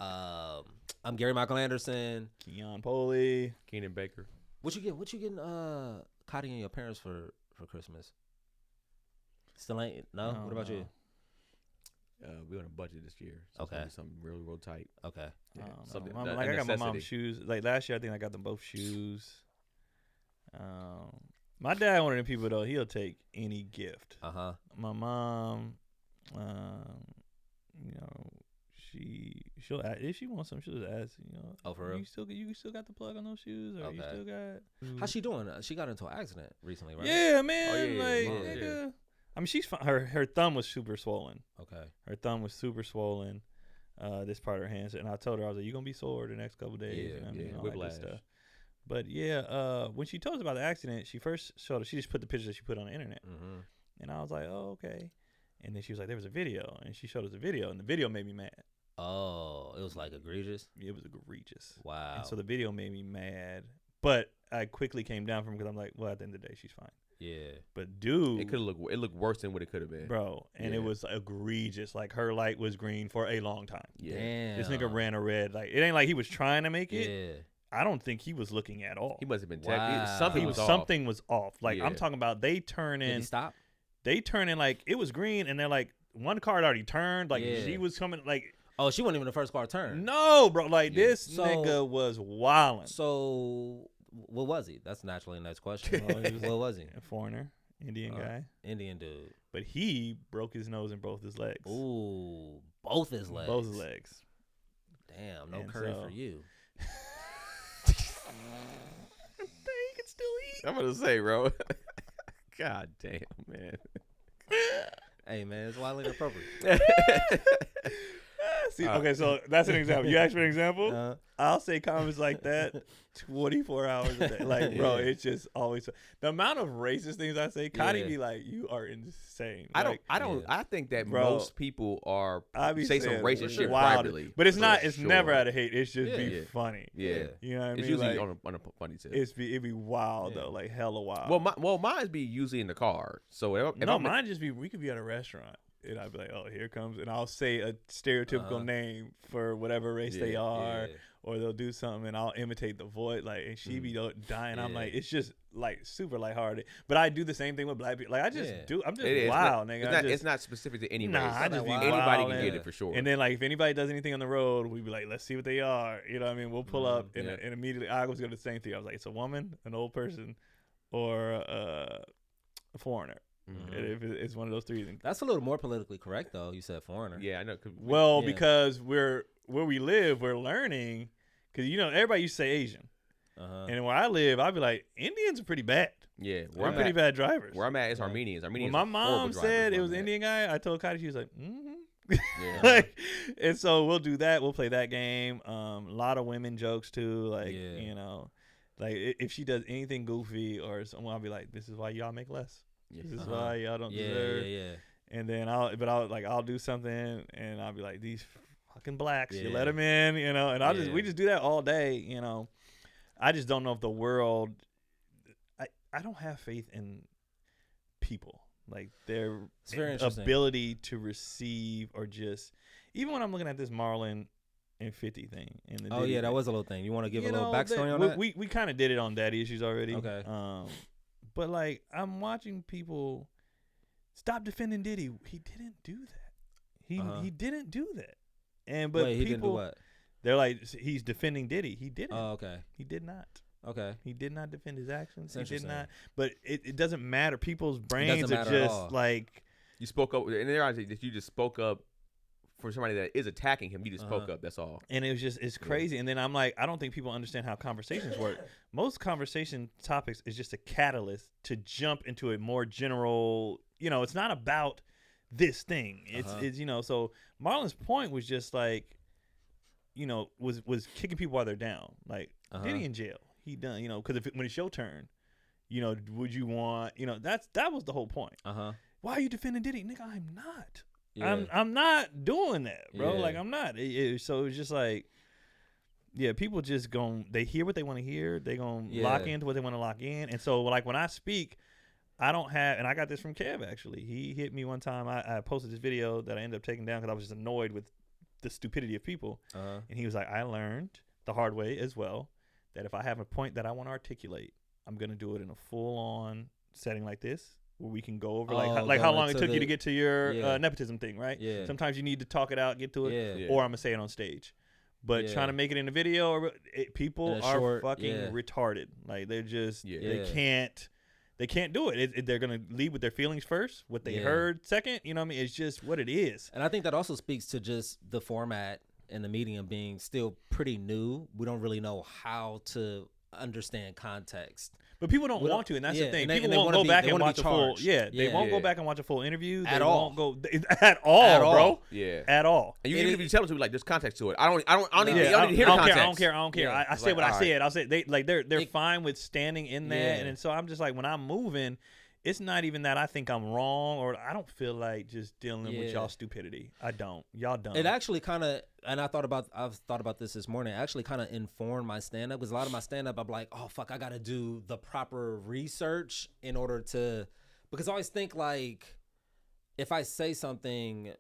I'm Gary Michael Anderson. Keon Polee. Keenan Baker. What you getting Cotty and your parents for Christmas? Still ain't? No? What about you? We on a budget this year. So Okay. It's something real tight. Okay. Yeah, Something a like I got my mom's necessity. shoes. Like last year, I think I got them both shoes. My dad, one of them people though, he'll take any gift. My mom, she'll if she wants something, she'll just ask. Oh, for real? You still got the plug on those shoes, or you Okay. still got? How's she doing? She got into an accident recently, right? Yeah, man. Oh, yeah, like, yeah, nigga. I mean, she's fine. Her thumb was super swollen. Okay. Her thumb was super swollen. This part of her hand, and I told her, I was like, "You gonna be sore the next couple days?" Yeah, you know what I mean? All that good whiplash. stuff. But yeah, when she told us about the accident, she first showed us. She just put the pictures that she put on the internet, and I was like, "Oh, okay." And then she was like, "There was a video," and she showed us the video, and the video made me mad. Oh, it was like egregious. It was egregious. Wow. And so the video made me mad, but I quickly came down from it because I'm like, well, at the end of the day, she's fine. Yeah. But dude, It looked worse than what it could have been, bro, and it was egregious. Like her light was green for a long time. Yeah. Damn. This nigga ran a red. Like it ain't like he was trying to make it. Yeah. I don't think he was looking at all. He must have been Wow. Something was off. Like Yeah. I'm talking about, they turn Did he in. stop? They turn in like it was green, and they're like one car had already turned. Like Yeah. she was coming. Like Oh, she wasn't even the first car turned. no, bro. Like Yeah. this So- nigga was wilding. So, what was he? That's naturally a next question. What was he? A foreigner, Indian guy, Indian dude. but he broke his nose and both his legs. Ooh, both his legs. Both his legs. Damn, no And curry so- for you. He can still eat. I'm gonna say, bro. God damn, man. Hey, man, it's wildly inappropriate. See, okay, so that's an example. You asked for an example. Uh, I'll say comments like that 24 hours a day. Like, bro, Yeah. it's just always the amount of racist things I say. Cotty Yeah. be like, "You are insane." I Like, don't. I think that Bro, most people are I be say some saying racist shit wild, privately, but it's for not. It's sure. never out of hate. It's just be Yeah. funny. Yeah, You know what I mean? it's usually Like, on a funny tip. it be wild Yeah. though, like hella wild. Mine be usually in the car. So if no, I'm, mine just be. We could be at a restaurant. And I'd be like, "Oh, here comes," and I'll say a stereotypical name for whatever race they are, yeah. or they'll do something, and I'll imitate the voice, like, and she be dying. I'm Yeah. like, it's just like super lighthearted. But I do the same thing with black people. Like I just Yeah. do. I'm just it is wild, not, nigga. It's I not, just, it's not specific to any nah, race. I just be Anybody Anybody wild, can get yeah. it for sure. And then like if anybody does anything on the road, we'd be like, let's see what they are. You know what I mean? We'll pull up and, yeah. and immediately I was gonna do the same thing. I was like, it's a woman, an old person, or a foreigner. Mhm. And if it's one of those three, then That's a little more politically correct, though. You said foreigner. Yeah, I know. well, Yeah. because where we live, we're learning. Because everybody used to say Asian, and where I live, I'd be like, Indians are pretty bad. yeah, We're pretty bad drivers. Where I'm at is Yeah. Armenians. When Armenians. my are horrible mom drivers said where it was I'm an at. Indian guy, I told Cotty, she was like, mm-hmm. Yeah. Like, and so we'll do that. We'll play that game. A lot of women jokes too. Like, Yeah. like if she does anything goofy or someone, I'll be like, this is why y'all make less. Yeah. This is Uh-huh. why y'all don't Yeah, deserve. yeah. And then I'll do something and I'll be like, these fucking blacks. You Yeah. let them in, you know. And Yeah. we just do that all day, you know. I just don't know if the world. I don't have faith in people, like their It's very interesting. ability to receive, or just even when I'm looking at this Marlon and 50 thing. And the Oh Diddy yeah, that thing. was a little thing. You want to give You a little know, backstory on we, that? We kind of did it on Daddy Issues already. Okay. But like I'm watching people stop defending Diddy. He didn't do that. He didn't do that. And but Wait, he didn't do people, what? they're like, he's defending Diddy. He didn't. Oh, okay. He did not. Okay. He did not defend his actions. That's He did interesting. not. But it doesn't matter. People's brains doesn't are matter at just all. like. You spoke up, and there that you just spoke up for somebody that is attacking him. You just spoke up. That's all. And it was just, it's crazy. And then I'm like, I don't think people understand how conversations work. Most conversation topics is just a catalyst to jump into a more general, you know, it's not about this thing. It's you know, so Marlon's point was just like, you know, was kicking people while they're down. Like, Diddy in jail. He done, you know, because when it's your turn, you know, would you want, you know, that was the whole point. Why are you defending Diddy? Nigga, I'm not. Yeah. I'm not doing that, bro. Yeah. Like, I'm not. So it's just like, yeah, people just they hear what they want to hear. They gonna lock into what they want to lock in. And so, like, when I speak, I don't have, and I got this from Kev, actually. He hit me one time. I posted this video that I ended up taking down because I was just annoyed with the stupidity of people. And he was like, I learned the hard way as well that if I have a point that I want to articulate, I'm going to do it in a full-on setting like this, where we can go over like how long it took you to get to your nepotism thing, right? Yeah. Sometimes you need to talk it out, get to it, Yeah. or I'm gonna say it on stage. But trying to make it in a video, or people are short, fucking retarded. Like, they're just they can't do it. They're gonna lead with their feelings first, what they heard second. You know what I mean? It's just what it is. And I think that also speaks to just the format and the medium being still pretty new. We don't really know how to understand context. But people don't want to, and that's the thing. And People they won't wanna go be- back they and wanna be watch a full. charged. They won't go back and watch a full interview. They At won't all. go at all, bro. Yeah. At all. And even if you tell them to be like, there's context to it. I don't even Yeah, I don't hear the context. I don't care. Yeah. I It's say like, what I all said. I'll say they're It- fine with standing in that, Yeah. and so I'm just like, when I'm moving, it's not even that I think I'm wrong, or I don't feel like just dealing with Yeah. y'all stupidity. I don't. Y'all don't. It actually kind of, and I've thought about this morning. It actually kind of informed my stand up, because a lot of my stand up, I'm like, oh fuck, I got to do the proper research in order to, because I always think like, if I say something,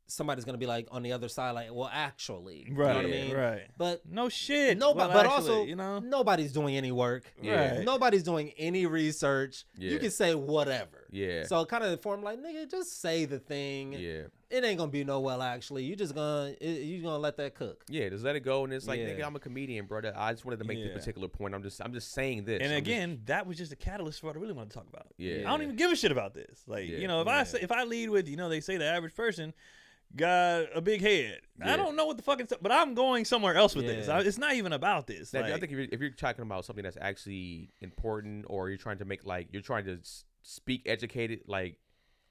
somebody's gonna be like on the other side, like, well, actually, you know what I mean? Right. But No shit. nobody, Well, but actually, also, you know. nobody's doing any work. Yeah. Right. Nobody's doing any research. Yeah. You can say whatever. Yeah. So it kind of informed like, nigga, just say the thing. Yeah. It ain't gonna be no well actually. You gonna let that cook. Yeah, just let it go, and it's like, Yeah. nigga, I'm a comedian, brother. I just wanted to make this Yeah. particular point. I'm just saying this. And I'm again, that was just a catalyst for what I really want to talk about. Yeah. I don't even give a shit about this. Like, Yeah. you know, if I lead with, you know, they say the average person got a big head. Yeah. I don't know what the fuck it's, but I'm going somewhere else with this. Yeah. It's not even about this. Now, Like, I think if you're talking about something that's actually important, or you're trying to make like you're trying to speak educated like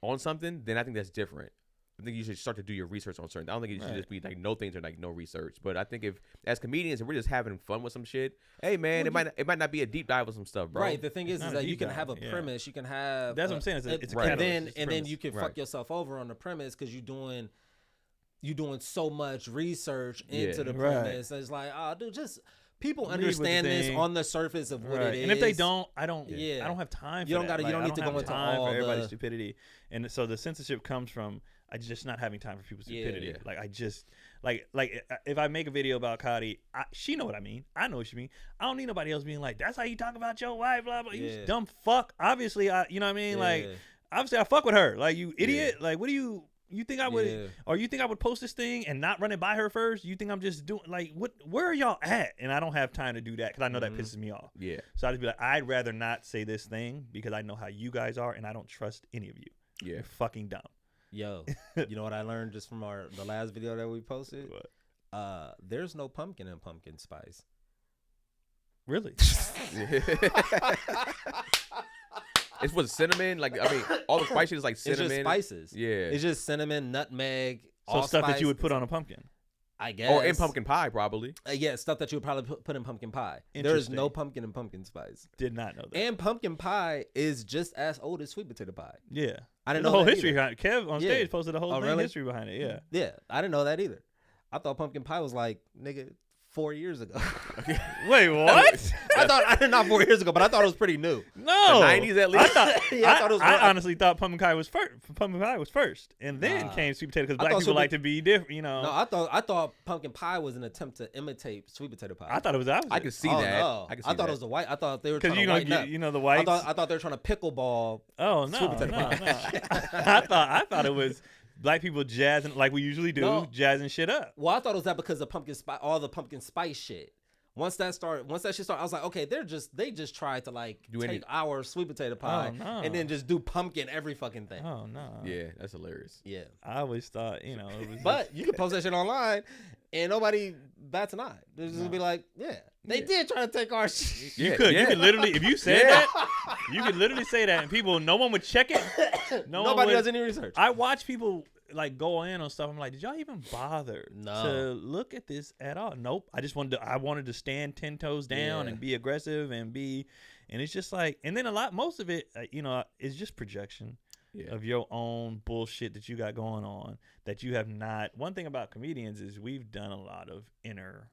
on something, then I think that's different. I think you should start to do your research on certain. I don't think it should just be like no things or like no research. But I think if as comedians and we're just having fun with some shit, hey man, it might not be a deep dive with some stuff, bro. Right. The thing is not a that deep you can dive, have a yeah. premise. You can have. That's what I'm saying. It's a Right. and catalyst. then It's a and then premise. you can Right. fuck yourself over on the premise because you're doing so much research into Yeah. the Right. premise. And it's like, oh, dude, just people Lead with the understand this thing. on the surface of what Right. it is. And if they don't, I don't have time for You don't that. gotta- you Like, don't I need to have go into time all for everybody's the- stupidity. And so the censorship comes from I just not having time for people's Yeah. stupidity. Yeah. Like, I just like if I make a video about Cody, she know what I mean. I know what she mean. I don't need nobody else being like, that's how you talk about your wife, blah blah. You Yeah. dumb fuck. Obviously, you know what I mean. Like, Yeah. obviously, I fuck with her. Like, you idiot. Like, what do you think I would? Yeah. Or you think I would post this thing and not run it by her first? You think I'm just doing like what? Where are y'all at? And I don't have time to do that because I know that pisses me off. Yeah. So I'd just be like, I'd rather not say this thing because I know how you guys are and I don't trust any of you. Yeah. You're fucking dumb. Yo, you know what I learned just from the last video that we posted? What? There's no pumpkin in pumpkin spice. Really? It's with cinnamon. Like, I mean, all the spice shit is like cinnamon. It's just spices. Yeah. It's just cinnamon, nutmeg, So stuff that you would put on a pumpkin. I guess. Or in pumpkin pie, probably. Yeah, stuff that you would probably put in pumpkin pie. There is Interesting. no pumpkin in pumpkin spice. Did not know that. And pumpkin pie is just as old as sweet potato pie. Yeah. I didn't There's know a whole that history either. behind it. Kev on Yeah. stage posted a whole Oh, thing really? history behind it. Yeah. Yeah, I didn't know that either. I thought pumpkin pie was like, nigga, 4 years ago. Wait, what? I did not 4 years ago, but I thought it was pretty new. No, The 90s at least. I honestly thought pumpkin pie was first. Pumpkin pie was first, and then came sweet potato because black people like to be different. You know. No, I thought pumpkin pie was an attempt to imitate sweet potato pie. I thought it was opposite. I could see Oh, that. no. I thought it was the white. I thought they were trying because to whiten up. you know the whites. I thought they were trying to pickleball. Oh sweet no, potato no, pie. no. I thought it was black people jazzing like we usually do, No. jazzing shit up. Well, I thought it was that because of all the pumpkin spice shit. Once that shit started, I was like, okay, they just tried to like take our sweet potato pie and then just do pumpkin every fucking thing. Oh no. Yeah, that's hilarious. Yeah. I always thought, it was But you can post that shit online and nobody bats an eye. They're just gonna be like, yeah, they did try to take our shit. You could literally, if you said that, you could literally say that and people, no one would check it. Nobody does any research. I watch people like go in on stuff. I'm like, did y'all even bother No. to look at this at all? Nope. I wanted to stand 10 toes down and be aggressive and it's just like, and then most of it, is just projection of your own bullshit that you got going on that you have not. One thing about comedians is we've done a lot of inner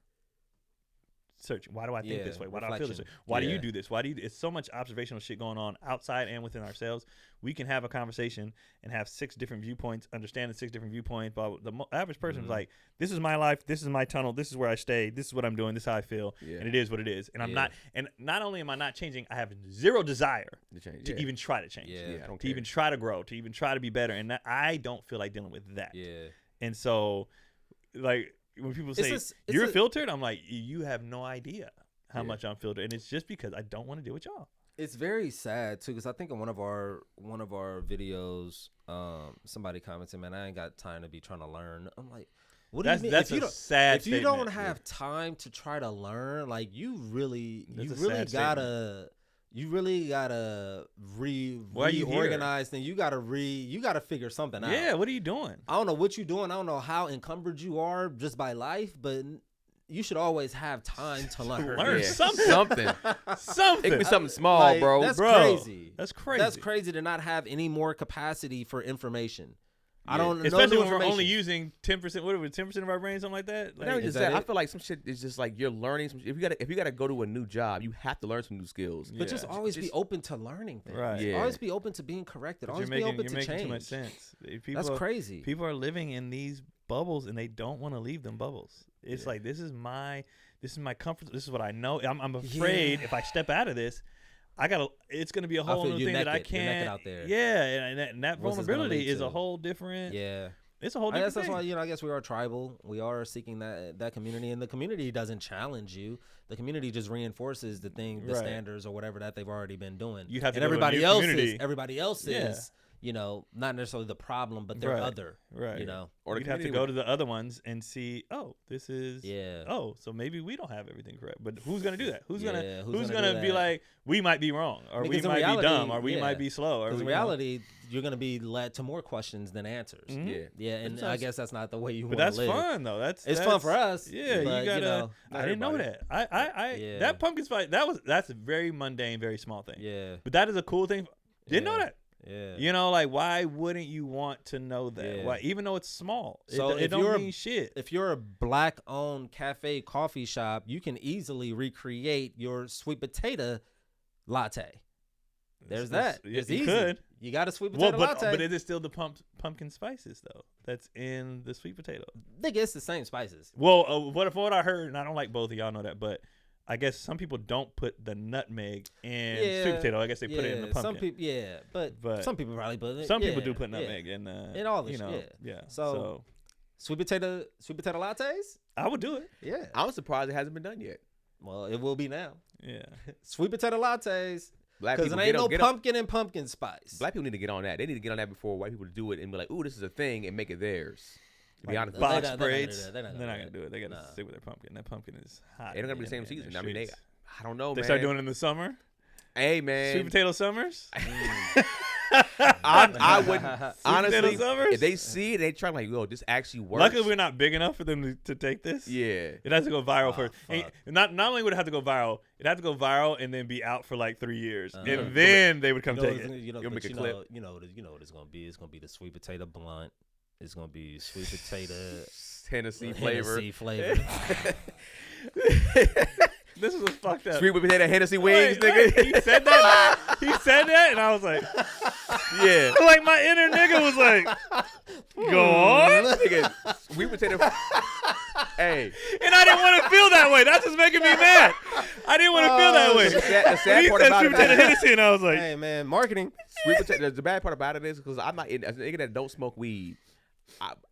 searching. Why do I think this way? Why do I feel this way? Why do you do this? It's so much observational shit going on outside and within ourselves. We can have a conversation and have 6 different viewpoints, understand the 6 different viewpoints. But the average person is like, this is my life. This is my tunnel. This is where I stay. This is what I'm doing. This is how I feel. Yeah. And it is what it is. And I'm not, and not only am I not changing, I have zero desire to even try to change. I don't to care. even try to grow, to even try to be better. And I don't feel like dealing with that. Yeah. And so, like, when people say you're filtered, I'm like, you have no idea how much I'm filtered, and it's just because I don't want to deal with y'all. It's very sad too, because I think in one of our videos, somebody commented, "Man, I ain't got time to be trying to learn." I'm like, "What do you mean? That's a sad If you don't have time to try to learn, like you really gotta reorganize. Then you gotta figure something out. Yeah, what are you doing? I don't know what you're doing. I don't know how encumbered you are just by life, but you should always have time to learn. Something. It could be something small, Like, bro. That's crazy. That's crazy. That's crazy to not have any more capacity for information. I don't know. Especially when we're information. only using 10%. What are we? 10% of our brain, something like that. Not even just that. I feel like some shit is just like you're learning. If you gotta go to a new job, you have to learn some new skills. But just always be open to learning things. Right. Yeah. Always be open to being corrected. Always be open to change. Too much sense. That's crazy. People are living in these bubbles and they don't want to leave them bubbles. It's like this is my comfort. This is what I know. I'm afraid if I step out of this, it's gonna be a whole new thing that I can't. You're naked out there. Yeah, and that vulnerability is a whole different. Yeah. It's a whole different thing. That's why I guess we are tribal. We are seeking that community, and the community doesn't challenge you. The community just reinforces the standards or whatever that they've already been doing. You have to and go everybody to a new community. everybody else is not necessarily the problem, but they're other. Right. Or you'd have to go to the other ones and see, this is so maybe we don't have everything correct. But who's gonna do that? Who's gonna be like, we might be wrong, or we might be dumb, or we might be slow. Because in reality, you're gonna be led to more questions than answers. Mm-hmm. And I guess that's not the way you want to live. But that's fun though. It's fun for us. Yeah, but, you gotta. I didn't know that. That pumpkin spice. That's a very mundane, very small thing. Yeah. But that is a cool thing. Didn't know that. Yeah. Like why wouldn't you want to know that? Yeah. Why, even though it's small, so it don't mean shit. If you're a black-owned cafe coffee shop, you can easily recreate your sweet potato latte. There's that. It's easy. Could. You got a sweet potato latte. But is it still the pumpkin spices though? That's in the sweet potato. I think it's the same spices. Well, what I heard, and I don't like both of y'all know that, but I guess some people don't put the nutmeg in sweet potato. I guess they put it in the pumpkin. Some people, but some people probably put it. Some people do put nutmeg in all this. So sweet potato lattes. I would do it. Yeah, I'm surprised it hasn't been done yet. Well, it will be now. Yeah, sweet potato lattes. Because it ain't no pumpkin and pumpkin spice. Black people need to get on that. They need to get on that before white people do it and be like, "Ooh, this is a thing," and make it theirs. To be honest, box braids. They're not gonna do it. They gotta stick with their pumpkin. That pumpkin is hot. They're not gonna be the same season. I mean, I don't know. They man. start doing it in the summer. Hey man, sweet potato summers. I wouldn't honestly. Summers? If they see it, they try like, "Yo, this actually works." Luckily, we're not big enough for them to take this. Yeah, it has to go viral first. And not only would it have to go viral, it had to go viral and then be out for like 3 years, and then they would come take it. You'll make a clip. You know what it's gonna be. It's gonna be the sweet potato blunt. It's gonna be sweet potato Hennessy flavor. Hennessy flavor. This was fucked up. Sweet potato Hennessy wings, Wait, nigga. he said that. He said that, and I was like, Yeah. like my inner nigga was like, go on. Nigga, sweet potato. Hey. And I didn't want to feel that way. That's what's making me mad. I didn't want to feel that way. The sad He part said about sweet it potato is, Hennessy, and I was like, Hey man, marketing. sweet potato. The bad part about it is because I'm not in, as a nigga that don't smoke weed.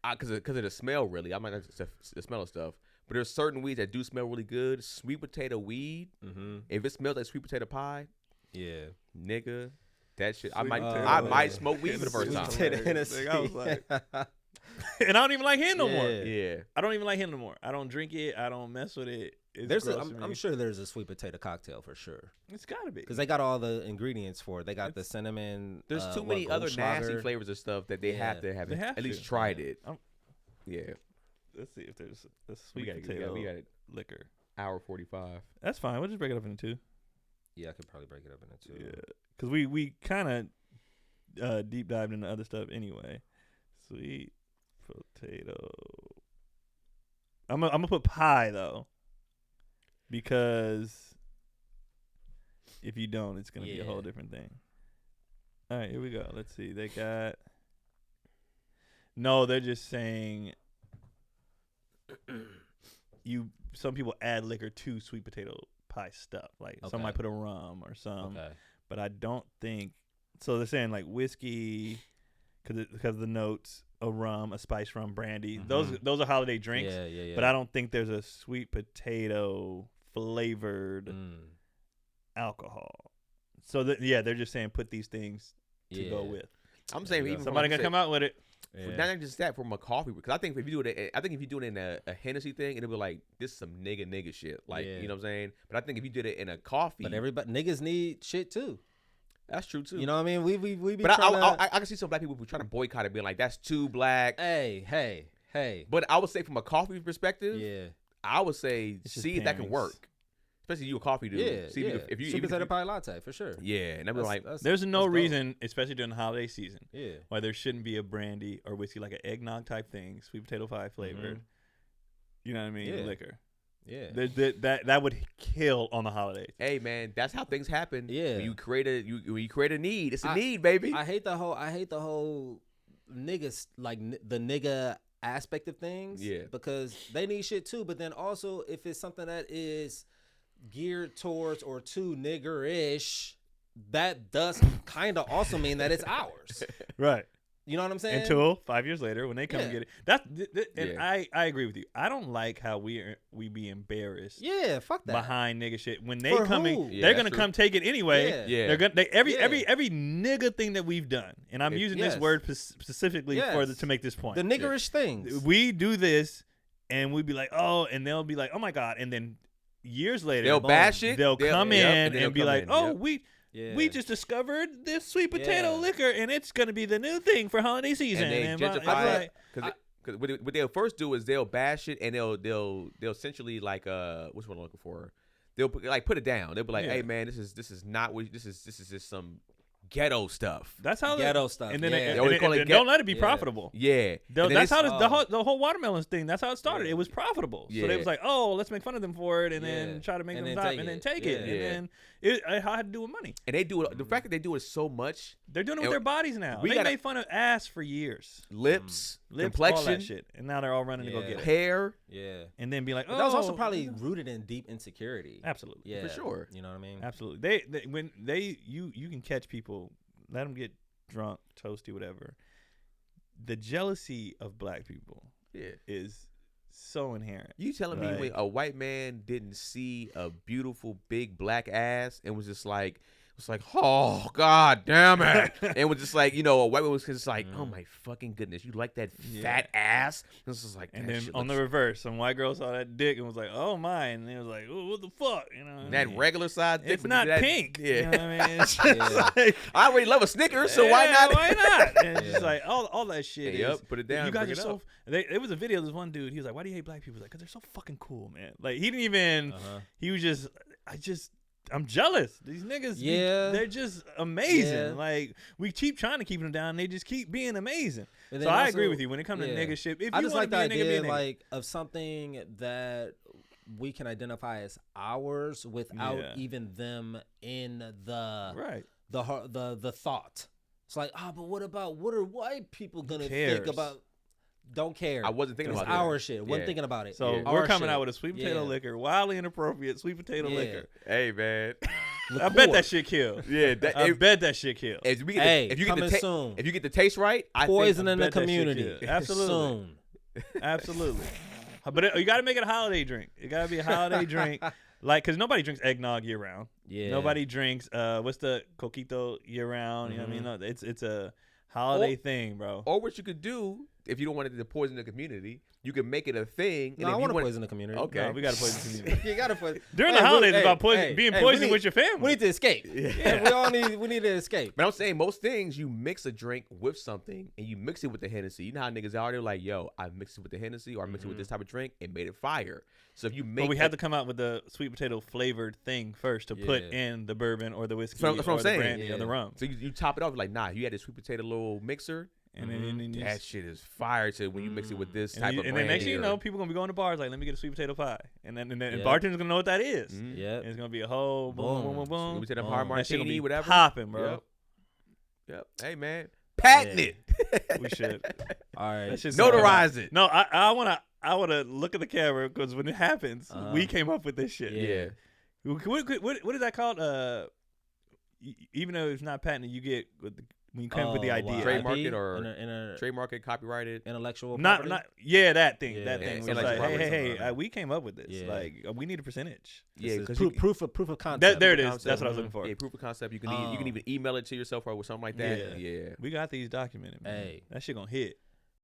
Because of the smell, really. I'm not the smell of stuff. But there's certain weeds that do smell really good. Sweet potato weed. Mm-hmm. If it smells like sweet potato pie, Yeah. nigga, that shit. I Sweet might potato. smoke weed for the first Sweet time. potato Hennessy. I was like, and I don't even like him no more. Yeah. I don't even like him no more. I don't drink it. I don't mess with it. It's There's gross to me. I'm sure there's a sweet potato cocktail for sure. It's gotta be. Because they got all the ingredients for it. They got the cinnamon. There's too many other nasty Goldschlager. flavors of stuff that they have to have, They have at least to. tried it. I'm- Yeah. Let's see if there's a We sweet got potato it. liquor. Hour 45. That's fine. We'll just break it up into two. Yeah, I could probably break it up into two. Yeah, because we kind of deep dived into other stuff anyway. Sweet potato. I'm gonna put pie though, because if you don't, it's gonna be a whole Yeah. different thing. All right, here we go. Let's see. They got. No, they're just saying. Some people add liquor to sweet potato pie stuff. Like some Okay. might put a rum or some. Okay. But I don't think so. They're saying like whiskey, because of the notes, a rum, a spice rum, brandy. Those are holiday drinks. Yeah. But I don't think there's a sweet potato flavored alcohol. So they're just saying put these things to go with. I'm saying Yeah. even Somebody gonna come out with it. not just that from a coffee, because I think if you do it, I think if you do it in a Hennessy thing, it'll be like this is some nigga shit, like Yeah. you know what I'm saying. But I think if you did it in a coffee, But everybody niggas need shit too. that's true too. You know what I mean? We be but trying to. I can see some black people who trying to boycott it, being like that's too black. Hey. But I would say from a coffee perspective, Yeah. I would say It's just see if that can pairings. work, especially you a coffee dude. Yeah. See if you sweet even potato if pie latte for sure. you, yeah, and I'd be like, There's no that's dope. reason, especially during the holiday season, Yeah. why there shouldn't be a brandy or whiskey, like an eggnog type thing, sweet potato pie flavored. You know what I mean? Yeah. Liquor. Yeah. That would kill on the holidays. hey man, that's how things happen. Yeah. when you create a need, it's a need, baby. I hate the whole niggas like the nigga aspect of things. Yeah. Because they need shit too. But then also if it's something that is geared towards or too nigger-ish, that does kind of also mean that it's ours. Right. You know what I'm saying? Until 5 years later when they come and Yeah. get it. That's and Yeah. I agree with you. I don't like how we be embarrassed Yeah, fuck that. behind nigga shit when they For coming. who? Yeah, they're that's gonna true. come take it anyway. Yeah. Yeah. They're gonna every Yeah. nigga thing that we've done, and I'm using this Yes. word specifically Yes. to make this point. The niggerish things. We do this, and we'd be like, oh, and they'll be like, oh my god, and then years later They'll boom, bash it. They'll come yep, in and then and be they'll come like, in, oh, yep. Yeah. we just discovered this sweet potato Yeah. liquor, and it's gonna be the new thing for holiday season. and they blah- gentrify and it because what they'll first do is they'll bash it and they'll essentially like what's what I'm looking for. They'll put it down. They'll be like, Yeah. hey man, this is not what this is just some ghetto stuff. That's how Ghetto stuff, and then yeah. they, They and always they- call it and don't get- let it be yeah. profitable. Yeah, Though And then that's it's- how the whole watermelons thing. That's how it started. Yeah. It was profitable. So Yeah. they was like, oh, let's make fun of them for it, and Yeah. then try to make And them then stop, take and then it. take it, Yeah. and then it had to do with money. and they do it. The fact that they do it so much, They're doing it with And their bodies now. we They gotta- made fun of ass for years, lips, lips, all complexion, that shit, and now they're all running to go Yeah. get it, hair. Yeah. and then be like, oh, But that was also probably rooted in deep insecurity. absolutely, Yeah. For sure. You know what I mean? absolutely. You can catch people, let them get drunk, toasty, whatever. The jealousy of black people Yeah. is so inherent. You telling me Like- when a white man didn't see a beautiful big black ass and was just like, oh god damn it, and was just like, a white man was just like, oh my fucking goodness, you like that fat ass? And it's just like, And that then shit on the looks- reverse, some white girl saw that dick and was like, "Oh my!" And it was like, "Oh, what the fuck?" that regular size dick, It's but not that- pink. Yeah, You know what I mean? It's just Yeah. like, I already love a Snickers, so why yeah, not? Why not? And it's just Yeah. like all that shit. Yep, is, put it down You and guys bring are it so. up. It was a video of this one dude. He was like, "Why do you hate black people?" He was like, "Cause they're so fucking cool, man." Like he didn't even. Uh-huh. He was just. I'm jealous. These niggas, they're just amazing. Yeah. Like we keep trying to keep them down, they just keep being amazing. And So then I also- agree with you when it comes to nigga shit. If I you just want like to the be a nigga, be a idea nigga. like of something that we can identify as ours without even them in the the thought. It's like, but what are white people gonna think about? Don't care. I wasn't thinking about our that. shit. Wasn't thinking about it. So Our we're coming shit. out with a sweet potato liquor, wildly inappropriate sweet potato liquor. Hey man, I bet that shit kill. yeah, I bet that shit kill. if you get Hey, if you get coming the soon. if you get the taste right, I Poison think, in the bet that shit community. kill. Absolutely. Soon. Absolutely. But you got to make it a holiday drink. It got to be a holiday drink. Like, because nobody drinks eggnog year round. Yeah. Nobody drinks, what's the coquito year round? You know what I mean? No, it's a holiday thing, bro. Or what you could do if you don't want it to poison the community, you can make it a thing. No, I want to poison the community. Okay. No, we got to poison the community. You gotta poison. During the holidays, it's about being poisoned with your family. We need to escape. Yeah. We need to escape. But I'm saying most things you mix a drink with something and you mix it with the Hennessy. You know how niggas are? They're like, yo, I mixed it with the Hennessy or I mixed it with this type of drink and made it fire. So if you make But we had to come out with the sweet potato flavored thing first to put in the bourbon or the whiskey That's what or I'm the saying. brandy or the rum. So you top it off like, nah, you had this sweet potato little mixer. And then you That just, shit is fire to when you mix it with this type of and then next thing you brandy know, people gonna be going to bars like, let me get a sweet potato pie, and then Yeah. bartender's gonna know what that is. Yeah. And it's gonna be a whole boom, boom, boom, boom. Sweet potato Boom. hard That shit gonna martini, be whatever. popping, bro. Yep. Hey man, patent Yeah. it. We should. All right. That shit's Notarize it. No, I wanna look at the camera because when it happens, we came up with this shit. Yeah. What is that called? Even though it's not patented, you get when you come up with the idea. wow. Trademark IP it or in a trademark it, copyrighted. intellectual Not property? that thing. Yeah. That thing. Yeah, Was like, intellectual hey, property. we came up with this. Yeah. Like, we need a percentage. Yeah, This is because proof of concept. There it is. concept. That's what I was looking for. Yeah, proof of concept. You can even email it to yourself or something like that. Yeah. We got these documented, man. Hey. That shit gonna hit.